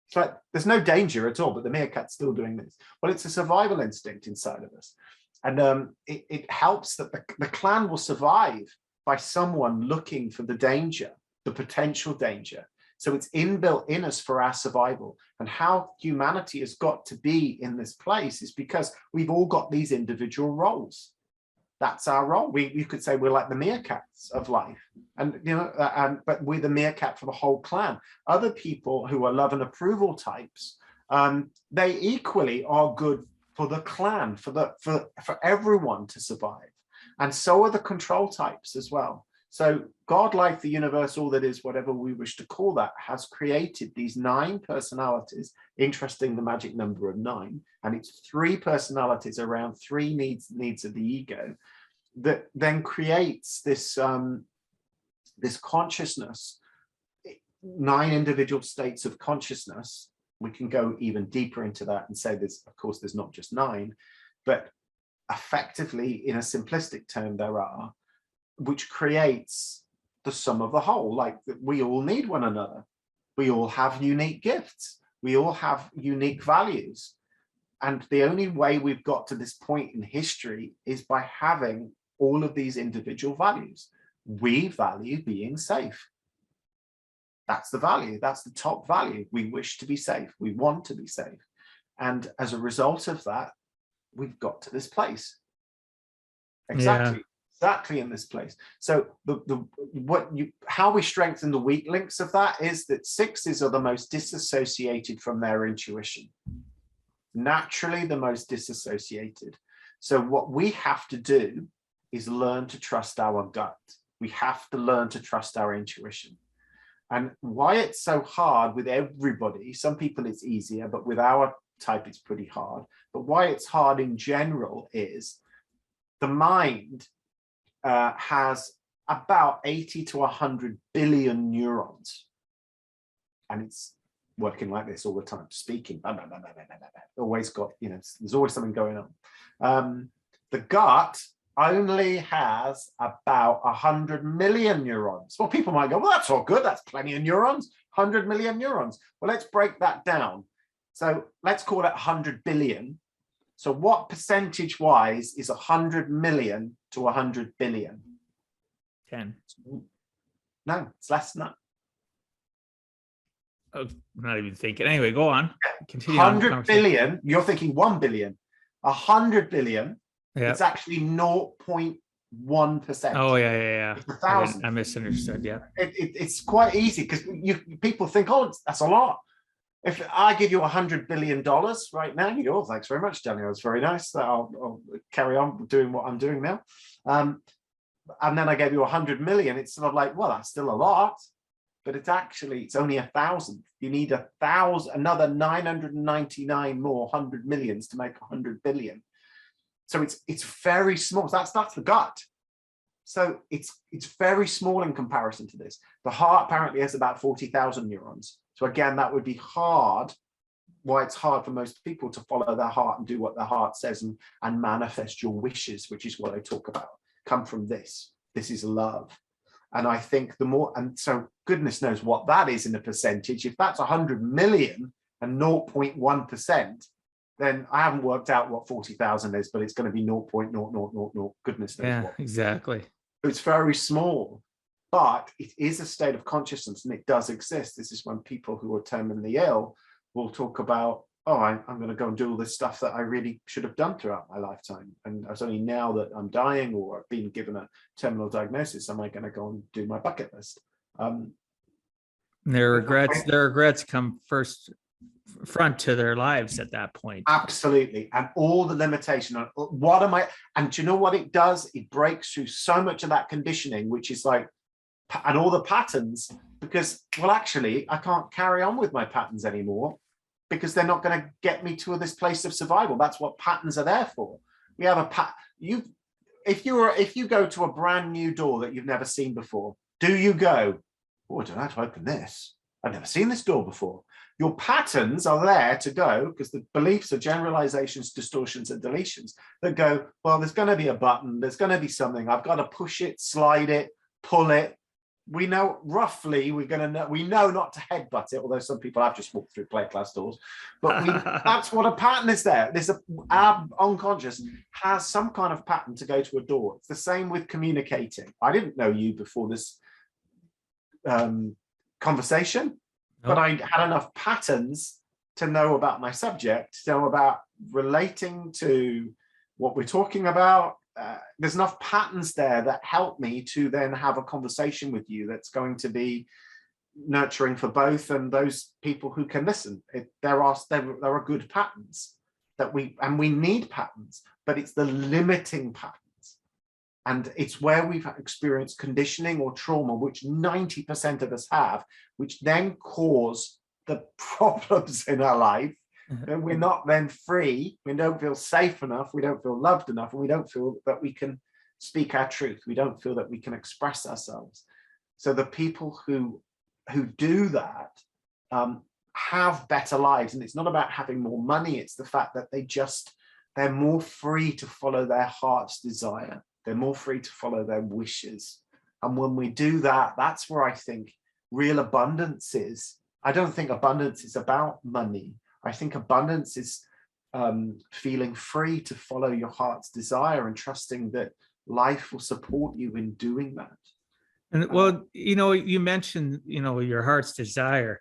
It's like there's no danger at all, but the meerkat's still doing this. Well, it's a survival instinct inside of us. And it helps that the clan will survive by someone looking for the danger, the potential danger. So it's inbuilt in us for our survival. And how humanity has got to be in this place is because we've all got these individual roles. That's our role. You could say we're like the meerkats of life, and you know, but we're the meerkat for the whole clan. Other people who are love and approval types, they equally are good for the clan, for everyone to survive, and so are the control types as well. So God, life, the universe, all that is, whatever we wish to call that, has created these 9 personalities. Interesting, the magic number of 9, and it's 3 personalities around 3 needs of the ego, that then creates this this consciousness, 9 individual states of consciousness. We can go even deeper into that and say there's, of course, there's not just 9, but effectively, in a simplistic term, there are, which creates the sum of the whole. Like, we all need one another. We all have unique gifts. We all have unique values. And the only way we've got to this point in history is by having all of these individual values. We value being safe. That's the value. That's the top value. We wish to be safe. We want to be safe. And as a result of that, we've got to this place. Exactly. Yeah. Exactly in this place. So how we strengthen the weak links of that is that 6s are the most disassociated from their intuition. Naturally the most disassociated. So what we have to do is learn to trust our gut. We have to learn to trust our intuition. And why it's so hard with everybody, some people it's easier, but with our type it's pretty hard. But why it's hard in general is the mind has about 80 to 100 billion neurons. And it's working like this all the time, speaking. Always got, you know, there's always something going on. The gut only has about 100 million neurons. Well, people might go, well, that's all good. That's plenty of neurons, 100 million neurons. Well, let's break that down. So let's call it 100 billion. So what percentage wise is 100 million to 100 billion? 10. No, it's less than that. Oh, I'm not even thinking. Anyway, go on. Continue. 100 billion, you're thinking 1 billion. 100 billion, yep. It's actually 0.1%. Oh, yeah. I misunderstood, yeah. It's quite easy because people think, oh, that's a lot. If I give you $100 billion right now, you go, oh, thanks very much, Daniel. It's very nice. I'll carry on doing what I'm doing now. And then I gave you 100 million. It's sort of like, well, that's still a lot, but it's only 1,000. You need 1,000, another 999 more 100 millions to make 100 billion. So it's very small. That's the gut. So it's very small in comparison to this. The heart apparently has about 40,000 neurons. So again, that would be hard. Why it's hard for most people to follow their heart and do what their heart says and manifest your wishes, which is what I talk about, come from this. This is love. And I think the more, and so goodness knows what that is in a percentage. If that's 100 million and 0.1%, then I haven't worked out what 40,000 is, but it's going to be 0.0000, goodness knows what. Yeah, exactly. It's very small. But it is a state of consciousness and it does exist. This is when people who are terminally ill will talk about, oh, I'm going to go and do all this stuff that I really should have done throughout my lifetime. And it's only now that I'm dying or I've been given a terminal diagnosis, am I going to go and do my bucket list? Their regrets come front to their lives at that point. Absolutely. And all the limitation on what am I, and do you know what it does? It breaks through so much of that conditioning, which is like, and all the patterns, because, well, actually, I can't carry on with my patterns anymore because they're not going to get me to this place of survival. That's what patterns are there for. We have if you go to a brand new door that you've never seen before, do you go, oh, I don't know how to open this. I've never seen this door before. Your patterns are there to go, because the beliefs are generalizations, distortions, and deletions that go, well, there's going to be a button, there's going to be something, I've got to push it, slide it, pull it. We know roughly we know not to headbutt it, although some people have just walked through plate glass doors. But that's what a pattern is there. Our unconscious has some kind of pattern to go to a door. It's the same with communicating. I didn't know you before this conversation, but I had enough patterns to know about my subject, to know about relating to what we're talking about. There's enough patterns there that help me to then have a conversation with you that's going to be nurturing for both and those people who can listen. There are good patterns that we need patterns, but it's the limiting patterns. And it's where we've experienced conditioning or trauma, which 90% of us have, which then cause the problems in our life. And we're not then free. We don't feel safe enough. We don't feel loved enough. And we don't feel that we can speak our truth. We don't feel that we can express ourselves. So the people who do that have better lives. And it's not about having more money. It's the fact that they're more free to follow their heart's desire. They're more free to follow their wishes. And when we do that, that's where I think real abundance is. I don't think abundance is about money. I think abundance is feeling free to follow your heart's desire and trusting that life will support you in doing that. And well, you mentioned, your heart's desire,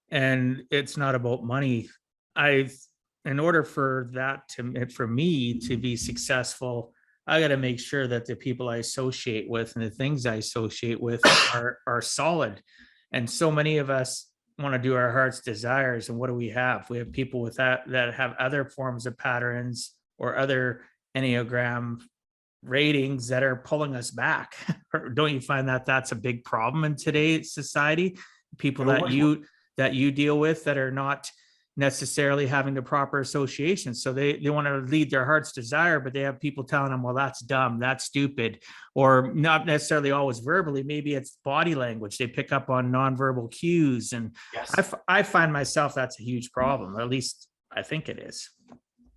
and it's not about money. In order for me to be successful, I got to make sure that the people I associate with and the things I associate with are solid. And so many of us want to do our heart's desires, and what do we have? We have people with that have other forms of patterns or other Enneagram ratings that are pulling us back. Don't you find that that's a big problem in today's society? People that you deal with that are not necessarily having the proper association. So they want to lead their heart's desire, but they have people telling them, well, that's dumb, that's stupid, or not necessarily always verbally. Maybe it's body language. They pick up on nonverbal cues. And yes. I find myself, that's a huge problem, or at least I think it is.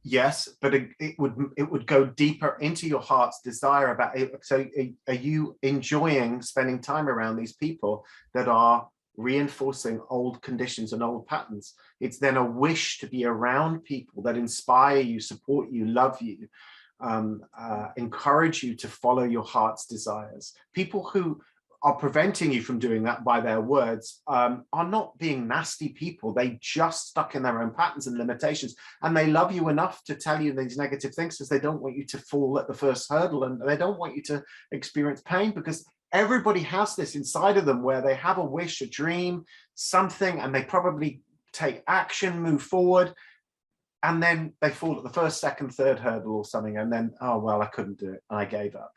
Yes, but it would go deeper into your heart's desire about it. So are you enjoying spending time around these people that are reinforcing old conditions and old patterns? It's then a wish to be around people that inspire you, support you, love you, encourage you to follow your heart's desires. People who are preventing you from doing that by their words are not being nasty people. They just stuck in their own patterns and limitations, and they love you enough to tell you these negative things because they don't want you to fall at the first hurdle, and they don't want you to experience pain, because everybody has this inside of them where they have a wish, a dream, something, and they probably take action, move forward, and then they fall at the first, second, third hurdle or something, and then, oh, well, I couldn't do it, and I gave up.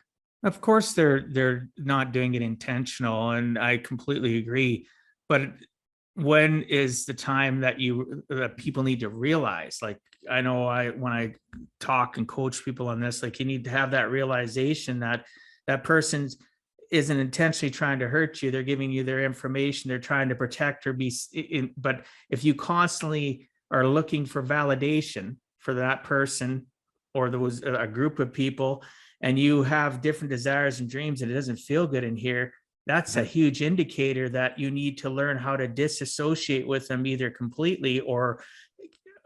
Of course, they're not doing it intentional, and I completely agree. But when is the time that people need to realize? Like, I know when I talk and coach people on this, like, you need to have that realization that that person isn't intentionally trying to hurt you. They're giving you their information. They're trying to protect or be. But if you constantly are looking for validation for that person, or there was a group of people, and you have different desires and dreams, and it doesn't feel good in here, that's a huge indicator that you need to learn how to disassociate with them, either completely or,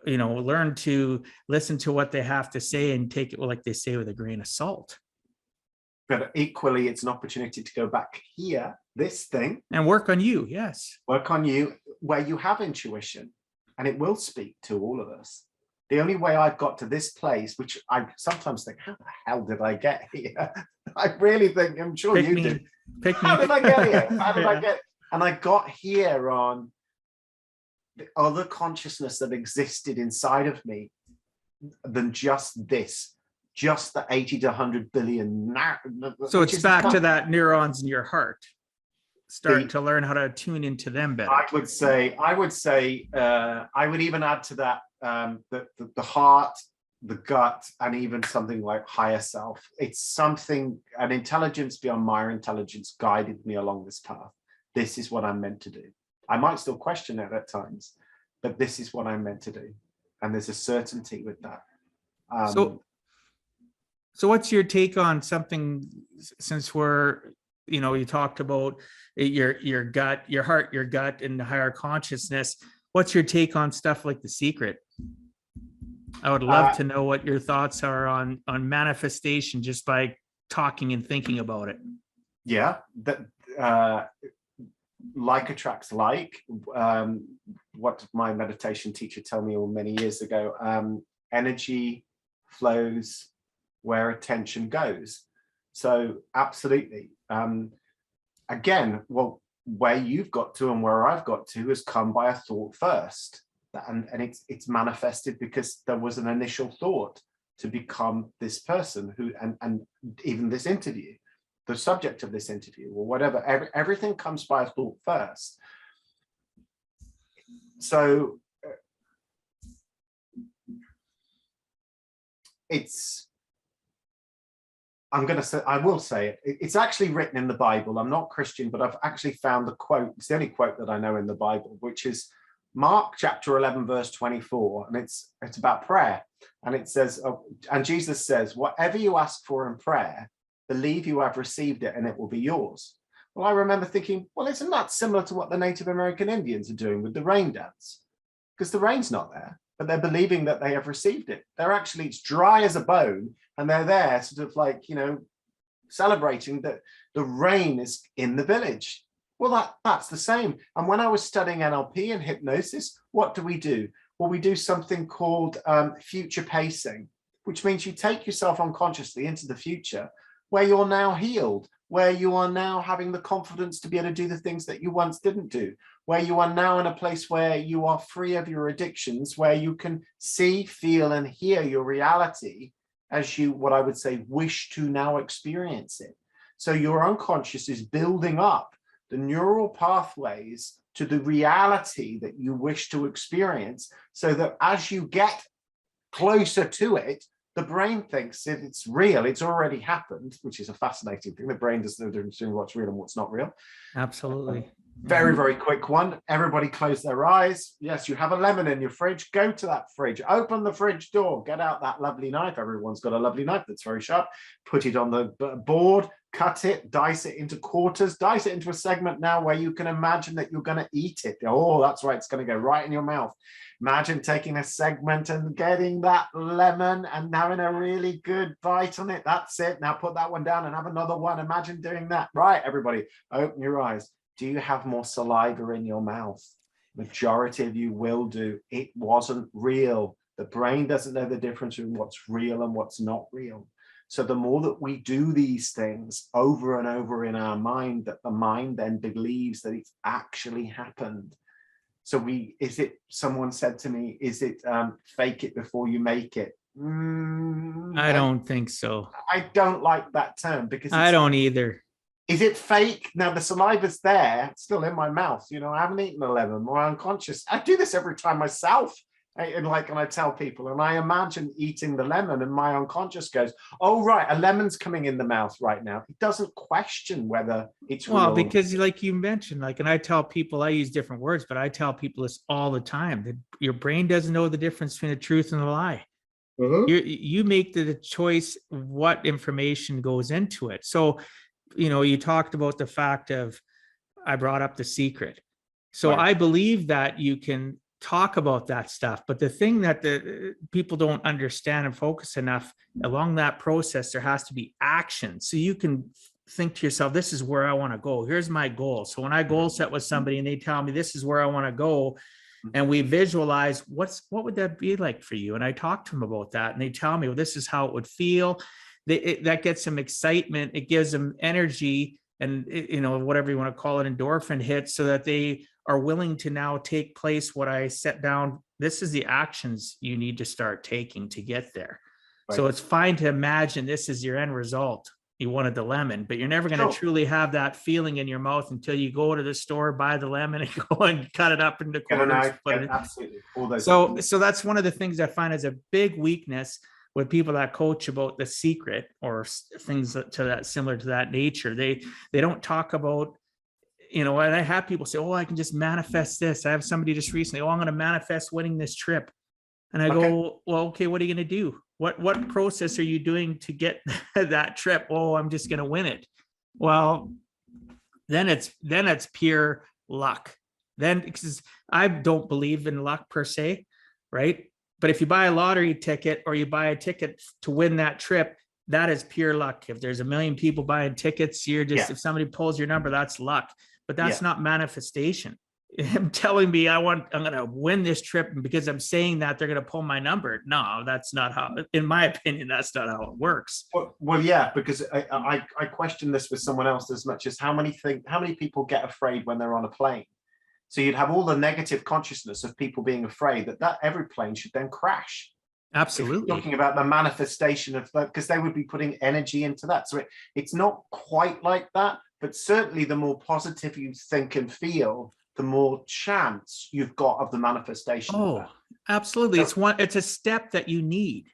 learn to listen to what they have to say and take it, like they say, with a grain of salt. But equally, it's an opportunity to go back here, this thing. And work on you, yes. Work on you, where you have intuition, and it will speak to all of us. The only way I've got to this place, which I sometimes think, how the hell did I get here? I really think, I'm sure you do. How did I get here? How did I get? And I got here on the other consciousness that existed inside of me than just this, just the 80 to 100 billion. So it's back to that neurons in your heart. Start to learn how to tune into them better. I would say, I would even add to that, the heart, the gut, and even something like higher self. It's something, an intelligence beyond my intelligence guided me along this path. this is what I'm meant to do. I might still question it at times, but this is what I'm meant to do. And there's a certainty with that. So what's your take on something, since you talked about your gut, your heart, your gut, and the higher consciousness. What's your take on stuff like The Secret? I would love to know what your thoughts are on manifestation just by talking and thinking about it. Yeah, that like attracts like. What my meditation teacher told me all many years ago, energy flows where attention goes. So absolutely. Again, well, where you've got to and where I've got to has come by a thought first. And it's manifested because there was an initial thought to become this person who, and even this interview, the subject of this interview or whatever, everything comes by a thought first. So I will say it. It's actually written in the Bible. I'm not Christian, but I've actually found the quote. It's the only quote that I know in the Bible, which is Mark chapter 11, verse 24. And it's about prayer. And it says, and Jesus says, whatever you ask for in prayer, believe you have received it and it will be yours. Well, I remember thinking, well, isn't that similar to what the Native American Indians are doing with the rain dance? Because the rain's not there, but they're believing that they have received it. They're actually, it's dry as a bone, and they're there sort of like, celebrating that the rain is in the village. Well, that's the same. And when I was studying NLP and hypnosis, what do? Well, we do something called future pacing, which means you take yourself unconsciously into the future where you're now healed, where you are now having the confidence to be able to do the things that you once didn't do, where you are now in a place where you are free of your addictions, where you can see, feel, and hear your reality as you, what I would say, wish to now experience it. So your unconscious is building up the neural pathways to the reality that you wish to experience, so that as you get closer to it, the brain thinks if it's real, it's already happened, which is a fascinating thing. The brain doesn't know the difference between what's real and what's not real. Absolutely. Very, very quick one. Everybody close their eyes. Yes, you have a lemon in your fridge. Go to that fridge. Open the fridge door. Get out that lovely knife. Everyone's got a lovely knife that's very sharp. Put it on the board. Cut it. Dice it into quarters. Dice it into a segment now where you can imagine that you're going to eat it. Oh, that's right. It's going to go right in your mouth. Imagine taking a segment and getting that lemon and having a really good bite on it. That's it. Now put that one down and have another one. Imagine doing that. Right, everybody, open your eyes. Do you have more saliva in your mouth? Majority of you will do. It wasn't real. The brain doesn't know the difference between what's real and what's not real. So the more that we do these things over and over in our mind, that the mind then believes that it's actually happened. So someone said to me, is it fake it before you make it? I don't think so. I don't like that term because I don't either. Is it fake? Now the saliva's there, it's still in my mouth. I haven't eaten a lemon, or unconscious. I do this every time myself. And I tell people, and I imagine eating the lemon, and my unconscious goes, "Oh right, a lemon's coming in the mouth right now." It doesn't question whether it's real. Well, because like you mentioned, and I tell people, I use different words, but I tell people this all the time, that your brain doesn't know the difference between the truth and the lie. Mm-hmm. You make the choice what information goes into it. So, you talked about the fact of, I brought up The Secret. So right. I believe that you can talk about that stuff, but the thing that the people don't understand and focus enough along that process, there has to be action. So you can think to yourself, this is where I want to go. Here's my goal. So when I goal set with somebody and they tell me this is where I want to go, and we visualize what would that be like for you? And I talk to them about that, and they tell me, well, this is how it would feel. That gets them excitement. It gives them energy and, whatever you want to call it, endorphin hits, so that they are willing to now take place what I set down. This is the actions you need to start taking to get there. Right. So it's fine to imagine this is your end result. You wanted the lemon, but you're never going to truly have that feeling in your mouth until you go to the store, buy the lemon, and go and cut it up into quarters. Absolutely. All those so that's one of the things I find is a big weakness with people that coach about The Secret or things to that similar to that nature. They don't talk about, and I have people say, oh, I can just manifest this. I have somebody just recently, oh, I'm going to manifest winning this trip. And I Okay. go, well, okay, what are you going to do? What process are you doing to get that trip? Oh, I'm just going to win it. Well, then it's pure luck. Then, because I don't believe in luck per se, right? But if you buy a lottery ticket or you buy a ticket to win that trip, that is pure luck. If there's a million people buying tickets, you're just, if somebody pulls your number, that's luck. But that's not manifestation. Him telling me I'm going to win this trip, and because I'm saying that, they're going to pull my number. No, that's not how, in my opinion, that's not how it works. Well, yeah, because I question this with someone else as much as how many people get afraid when they're on a plane. So you'd have all the negative consciousness of people being afraid that every plane should then crash. Absolutely. Talking about the manifestation of that, because they would be putting energy into that. So it's not quite like that, but certainly the more positive you think and feel, the more chance you've got of the manifestation. Oh, absolutely. It's a step that you need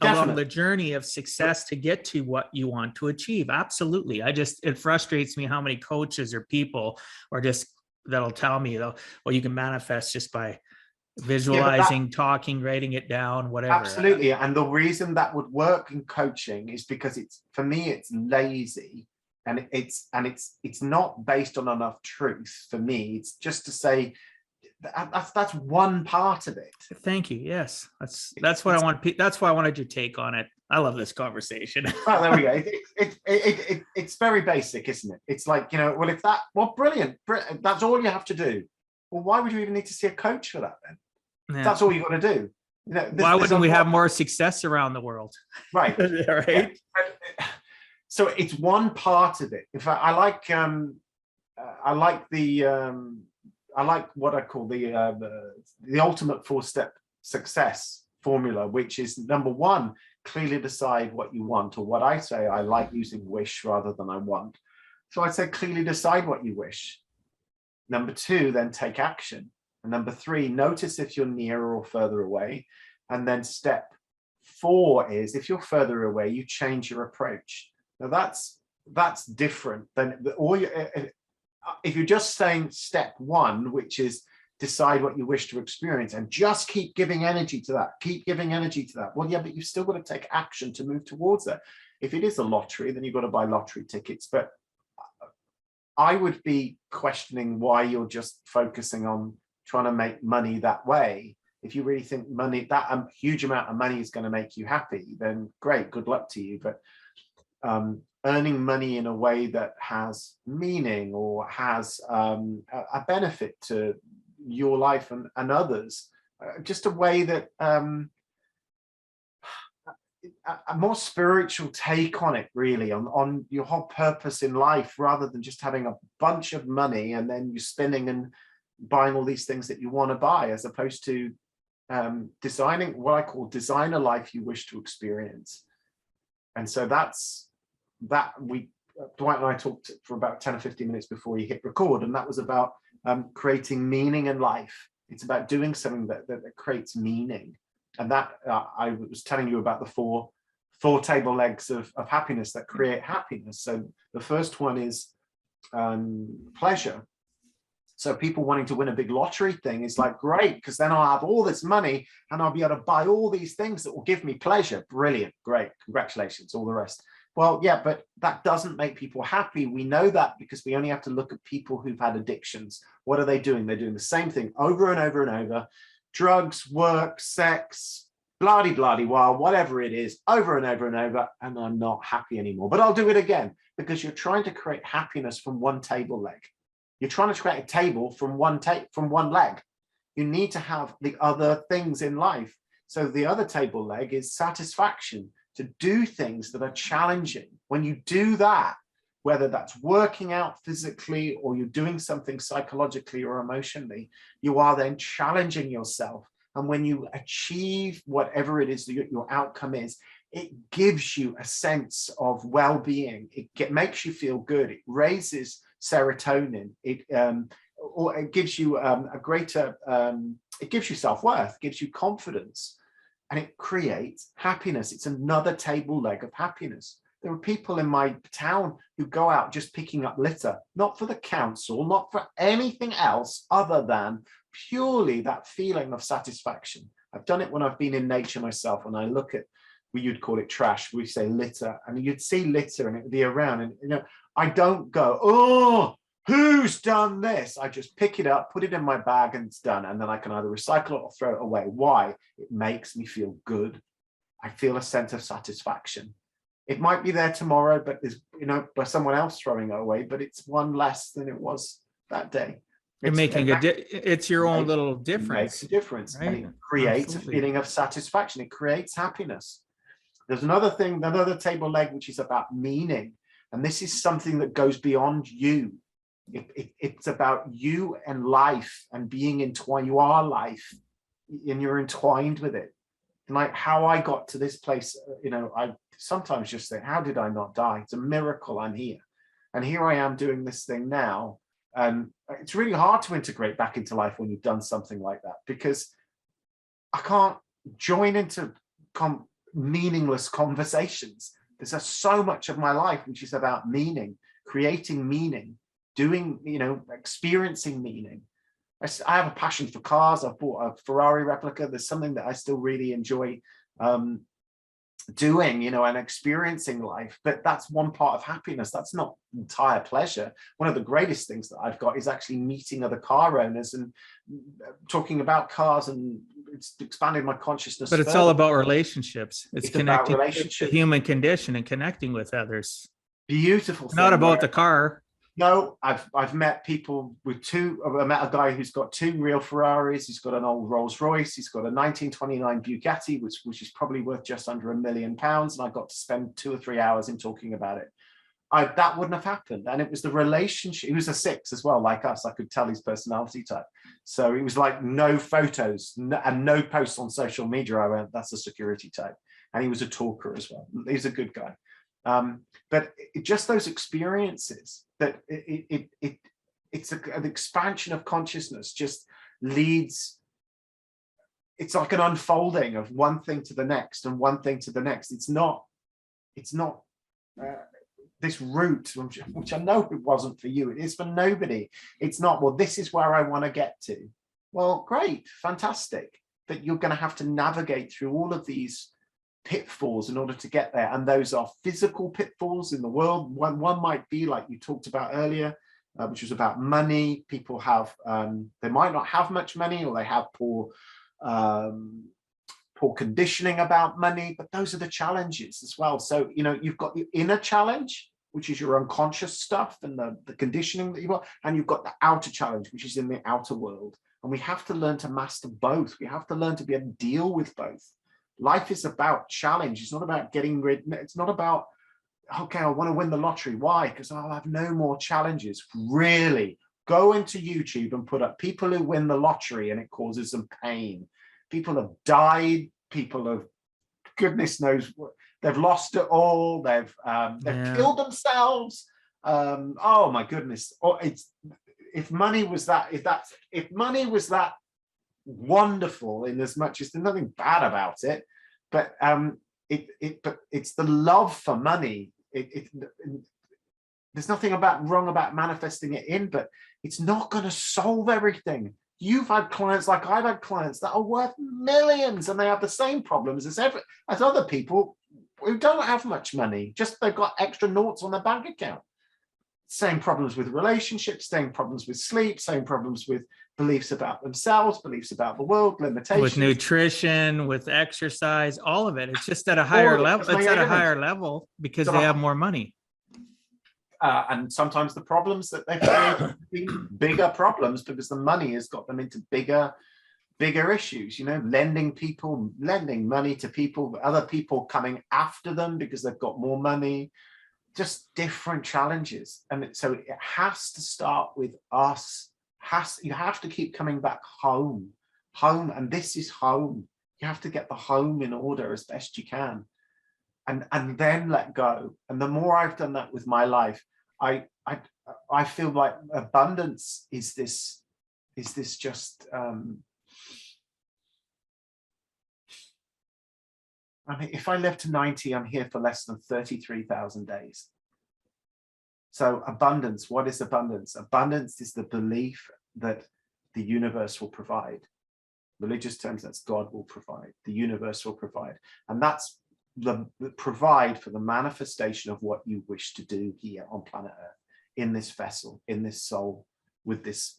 along the journey of success to get to what you want to achieve. Absolutely. It frustrates me how many coaches or people are just, that'll tell me though, well, you can manifest just by visualizing, talking, writing it down, whatever. Absolutely. And the reason that would work in coaching is because for me, it's lazy. And it's not based on enough truth for me. It's just to say that's one part of it. Thank you. Yes, that's what I want. That's why I wanted your take on it. I love this conversation. Well, there we go. It's very basic, isn't it? It's like, brilliant. That's all you have to do. Well, why would you even need to see a coach for that then? Yeah. That's all you got to do. Why wouldn't we have more success around the world? Right. Right. Yeah. So it's one part of it. In fact, I like what I call the ultimate 4-step success formula, which is number 1, clearly decide what you want, or what I say, I like using wish rather than I want. So I'd say clearly decide what you wish. Number 2, then take action. And number 3, notice if you're nearer or further away. And then step 4 is, if you're further away, you change your approach. Now that's different than if you're just saying step 1, which is decide what you wish to experience, and just keep giving energy to that. Well, yeah, but you've still got to take action to move towards that. If it is a lottery, then you've got to buy lottery tickets. But I would be questioning why you're just focusing on trying to make money that way. If you really think that huge amount of money is going to make you happy, then great, good luck to you. But earning money in a way that has meaning or has a benefit to your life and others, just a way that a more spiritual take on it, really, on your whole purpose in life, rather than just having a bunch of money and then you're spinning and buying all these things that you want to buy, as opposed to designing what I call design a life you wish to experience. And so Dwight and I talked for about 10 or 15 minutes before you hit record, and that was about creating meaning in life. It's about doing something that creates meaning. And that I was telling you about the four table legs of happiness that create happiness. So the first one is pleasure. So people wanting to win a big lottery thing is like, great, because then I'll have all this money and I'll be able to buy all these things that will give me pleasure. Brilliant, great, congratulations, all the rest. Well, yeah, but that doesn't make people happy. We know that because we only have to look at people who've had addictions. What are they doing? They're doing the same thing over and over and over. Drugs, work, sex, blah-de-blah-de-wah, whatever it is, over and over and over, and I'm not happy anymore. But I'll do it again, because you're trying to create happiness from one table leg. You're trying to create a table from one leg. You need to have the other things in life. So the other table leg is satisfaction, to do things that are challenging. When you do that, whether that's working out physically or you're doing something psychologically or emotionally, you are then challenging yourself. And when you achieve whatever it is that your outcome is, it gives you a sense of well-being. It makes you feel good. It raises serotonin. It gives you it gives you self-worth, gives you confidence, and it creates happiness. It's another table leg of happiness. There are people in my town who go out just picking up litter, not for the council, not for anything else other than purely that feeling of satisfaction. I've done it when I've been in nature myself. When I look at, well, you'd call it trash, we say litter, and you'd see litter and it would be around, and you know, I don't go, oh, who's done this? I just pick it up, put it in my bag, and it's done. And then I can either recycle it or throw it away. Why? It makes me feel good. I feel a sense of satisfaction. It might be there tomorrow, but there's, you know, by someone else throwing it away, but it's one less than it was that day. You're making it's your own little difference. It makes a difference, right? and it creates Absolutely. a feeling of satisfaction. It creates happiness. There's another thing, another table leg, which is about meaning. And this is something that goes beyond you. It's about you and life and being entwined. You are life and you're entwined with it. And like how I got to this place, you know, I sometimes just think, how did I not die? It's a miracle I'm here. And here I am doing this thing now. It's really hard to integrate back into life when you've done something like that, because I can't join into meaningless conversations. There's so much of my life which is about meaning, creating meaning, doing, you know, experiencing meaning. I have a passion for cars. I've bought a Ferrari replica. There's something that I still really enjoy doing, you know, and experiencing life. But that's one part of happiness. That's not entire pleasure. One of the greatest things that I've got is actually meeting other car owners and talking about cars, and it's expanded my consciousness. But it's further. All about relationships. It's connecting about relationships. The human condition and connecting with others. Beautiful. Not about the car. No, I've met people with two. I met a guy who's got two real Ferraris. He's got an old Rolls Royce. He's got a 1929 Bugatti, which is probably worth just under £1 million. And I got to spend 2 or 3 hours in talking about it. That wouldn't have happened. And it was the relationship. He was a 6 as well, like us. I could tell his personality type. So it was like no photos and no posts on social media. I went, that's a security type. And he was a talker as well. He's a good guy. But just those experiences, that it's an expansion of consciousness, just leads. It's like an unfolding of one thing to the next and one thing to the next. It's not this route, which I know it wasn't for you. It is for nobody. It's not, well, this is where I want to get to. Well, great, fantastic. But you're going to have to navigate through all of these pitfalls in order to get there, and those are physical pitfalls in the world. One might be like you talked about earlier, which was about money. People have they might not have much money, or they have poor conditioning about money, but those are the challenges as well. So, you know, you've got the inner challenge, which is your unconscious stuff and the conditioning that you've got, and you've got the outer challenge, which is in the outer world. And we have to learn to master both. We have to learn to be able to deal with both. Life is about challenge. It's not about getting rid. It's not about, okay, I want to win the lottery. Why? Because I'll have no more challenges. Really, go into YouTube and put up people who win the lottery and it causes them pain. People have died. People have, goodness knows, they've lost it all. They've killed themselves. Oh my goodness. If money was that wonderful, in as much as there's nothing bad about it, but but it's the love for money. There's nothing wrong about manifesting it in, but it's not going to solve everything. You've had clients, like I've had clients, that are worth millions, and they have the same problems as other people who don't have much money. Just they've got extra noughts on their bank account. Same problems with relationships, same problems with sleep, same problems with beliefs about themselves, beliefs about the world, limitations. With nutrition, with exercise, all of it. It's just at a higher level. It's at a higher level because they have more money. And sometimes the problems that they've created bigger problems because the money has got them into bigger issues, you know, lending money to people, other people coming after them because they've got more money. Just different challenges. And so it has to start with us. You have to keep coming back home, and this is home. You have to get the home in order as best you can, and then let go. And the more I've done that with my life, I feel like abundance is this just I mean, if I live to 90, I'm here for less than 33,000 days. So abundance, what is abundance? Abundance is the belief that the universe will provide. Religious terms, that's God will provide, the universe will provide. And that's the provide for the manifestation of what you wish to do here on planet Earth, in this vessel, in this soul, with this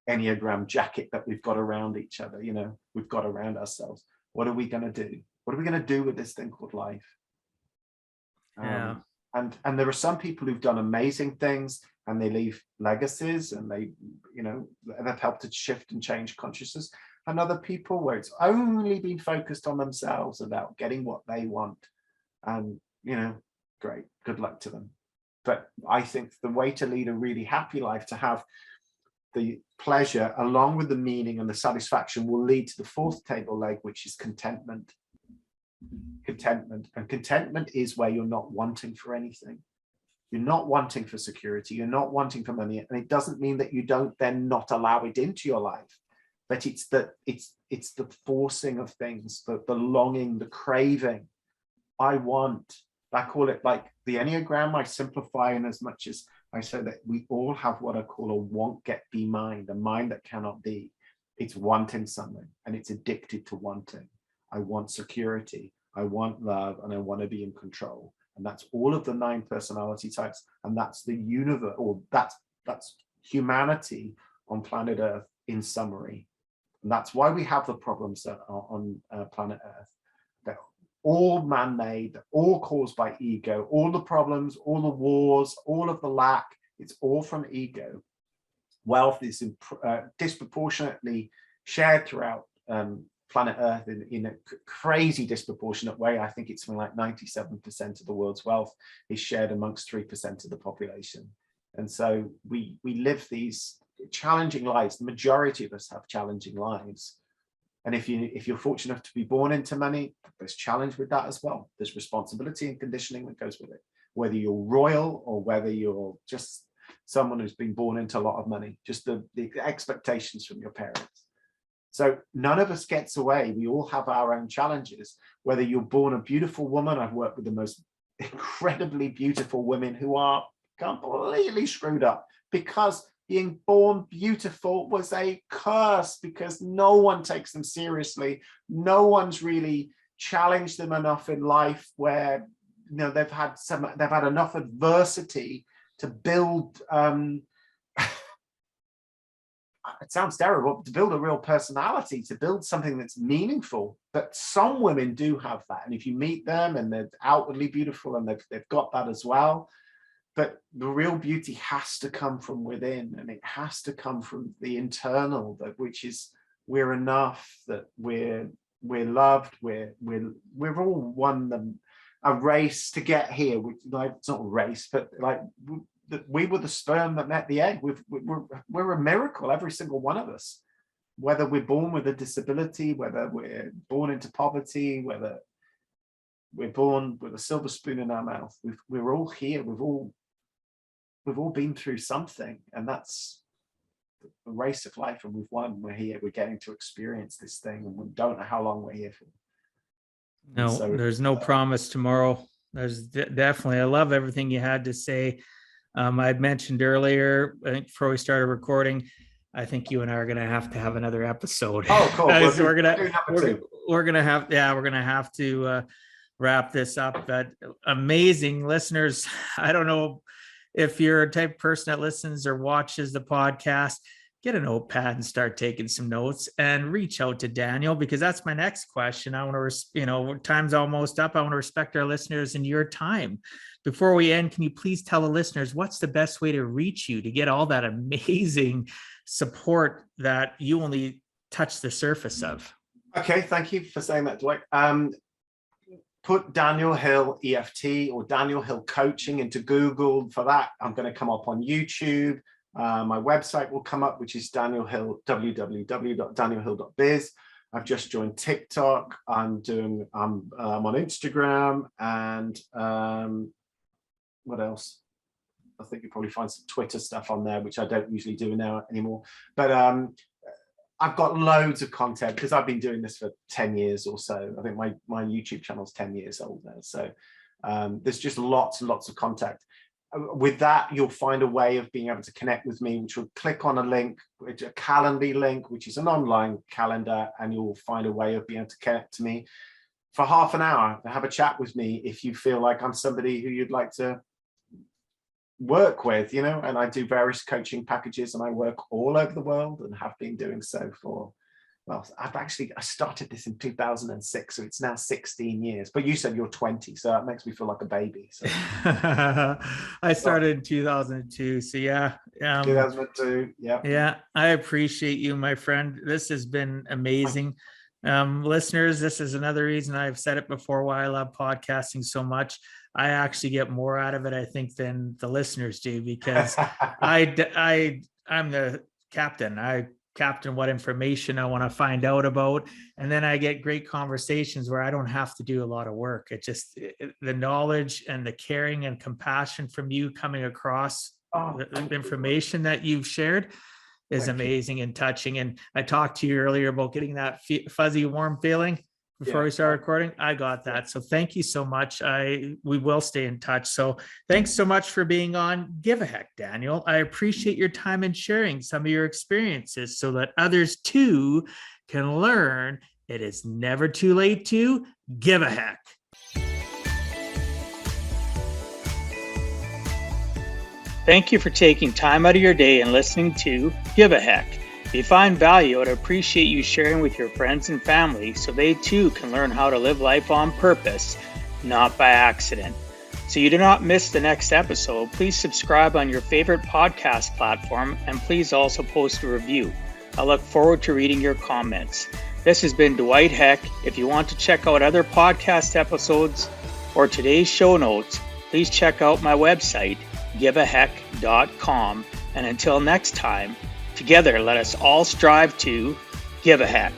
Enneagram jacket that we've got around each other, you know, we've got around ourselves. What are we going to do? What are we going to do with this thing called life? Yeah. And there are some people who've done amazing things and they leave legacies and they, you know, they've helped to shift and change consciousness. And other people where it's only been focused on themselves about getting what they want. And, you know, great, good luck to them. But I think the way to lead a really happy life, to have the pleasure along with the meaning and the satisfaction, will lead to the fourth table leg, which is contentment. Contentment. And contentment is where you're not wanting for anything. You're not wanting for security. You're not wanting for money. And it doesn't mean that you don't then not allow it into your life. But it's the forcing of things, the longing, the craving. I want. I call it like the Enneagram. I simplify in as much as I say that we all have what I call a want, get, be mind, a mind that cannot be. It's wanting something and it's addicted to wanting. I want security, I want love, and I want to be in control. And that's all of the 9 personality types. And that's the universe, or that's humanity on planet Earth in summary. And that's why we have the problems that are on planet Earth. They're all man-made, they're all caused by ego. All the problems, all the wars, all of the lack, it's all from ego. Wealth is disproportionately shared throughout planet Earth in a crazy disproportionate way. I think it's something like 97% of the world's wealth is shared amongst 3% of the population. And so we live these challenging lives. The majority of us have challenging lives. And if you're fortunate enough to be born into money, there's challenge with that as well. There's responsibility and conditioning that goes with it. Whether you're royal or whether you're just someone who's been born into a lot of money, just the expectations from your parents. So none of us gets away. We all have our own challenges. Whether you're born a beautiful woman, I've worked with the most incredibly beautiful women who are completely screwed up because being born beautiful was a curse, because no one takes them seriously. No one's really challenged them enough in life where, you know, they've had enough adversity to build it sounds terrible, but to build a real personality, to build something that's meaningful. But some women do have that. And if you meet them and they're outwardly beautiful and they've got that as well, but the real beauty has to come from within, and it has to come from the internal, which is we're enough, that we're loved, we're all one, a race to get here. Which, like, it's not a race, but like we were the sperm that met the egg. We're a miracle, every single one of us, whether we're born with a disability, whether we're born into poverty, whether we're born with a silver spoon in our mouth. We're all here. We've all been through something, and that's the race of life. And we've won. We're here. We're getting to experience this thing, and we don't know how long we're here for. No, so, there's no promise tomorrow. There's definitely. I love everything you had to say. I'd mentioned earlier, I think before we started recording, I think you and I are going to have another episode. Oh, cool. we're gonna have to wrap this up. But amazing listeners. I don't know if you're a type of person that listens or watches the podcast, get a notepad and start taking some notes and reach out to Daniel, because that's my next question. I want to, time's almost up. I want to respect our listeners and your time. Before we end, can you please tell the listeners what's the best way to reach you to get all that amazing support that you only touch the surface of? Okay, thank you for saying that, Dwight. Put Daniel Hill EFT or Daniel Hill coaching into Google. For that, I'm going to come up on YouTube. My website will come up, which is www.danielhill.biz. I've just joined TikTok. I'm on Instagram, and what else? I think you'll probably find some Twitter stuff on there, which I don't usually do now anymore. But I've got loads of content because I've been doing this for 10 years or so. I think my YouTube channel is 10 years old now. So there's just lots and lots of contact. With that, you'll find a way of being able to connect with me, which will click on a link, a Calendly link, which is an online calendar, and you'll find a way of being able to connect to me for half an hour, have a chat with me if you feel like I'm somebody who you'd like to work with, you know. And I do various coaching packages, and I work all over the world and have been doing so for, well, I started this in 2006, so it's now 16 years. But you said you're 20, so that makes me feel like a baby. So. I started in 2002, so yeah. 2002, yeah. Yeah, I appreciate you, my friend. This has been amazing. Listeners, this is another reason I've said it before why I love podcasting so much. I actually get more out of it, I think, than the listeners do, because I'm the captain. I captain what information I want to find out about, and then I get great conversations where I don't have to do a lot of work. It just the knowledge and the caring and compassion from you coming across the information that you've shared is amazing and touching. And I talked to you earlier about getting that fuzzy warm feeling before we start recording. I got that. So thank you so much. We will stay in touch. So thanks so much for being on Give a Heck, Daniel. I appreciate your time and sharing some of your experiences so that others too can learn it is never too late to give a heck. Thank you for taking time out of your day and listening to Give a Heck. If you find value, I'd appreciate you sharing with your friends and family so they too can learn how to live life on purpose, not by accident. So you do not miss the next episode, please subscribe on your favorite podcast platform, and please also post a review. I look forward to reading your comments. This has been Dwight Heck. If you want to check out other podcast episodes or today's show notes, please check out my website, giveaheck.com. And until next time, together, let us all strive to give a heck.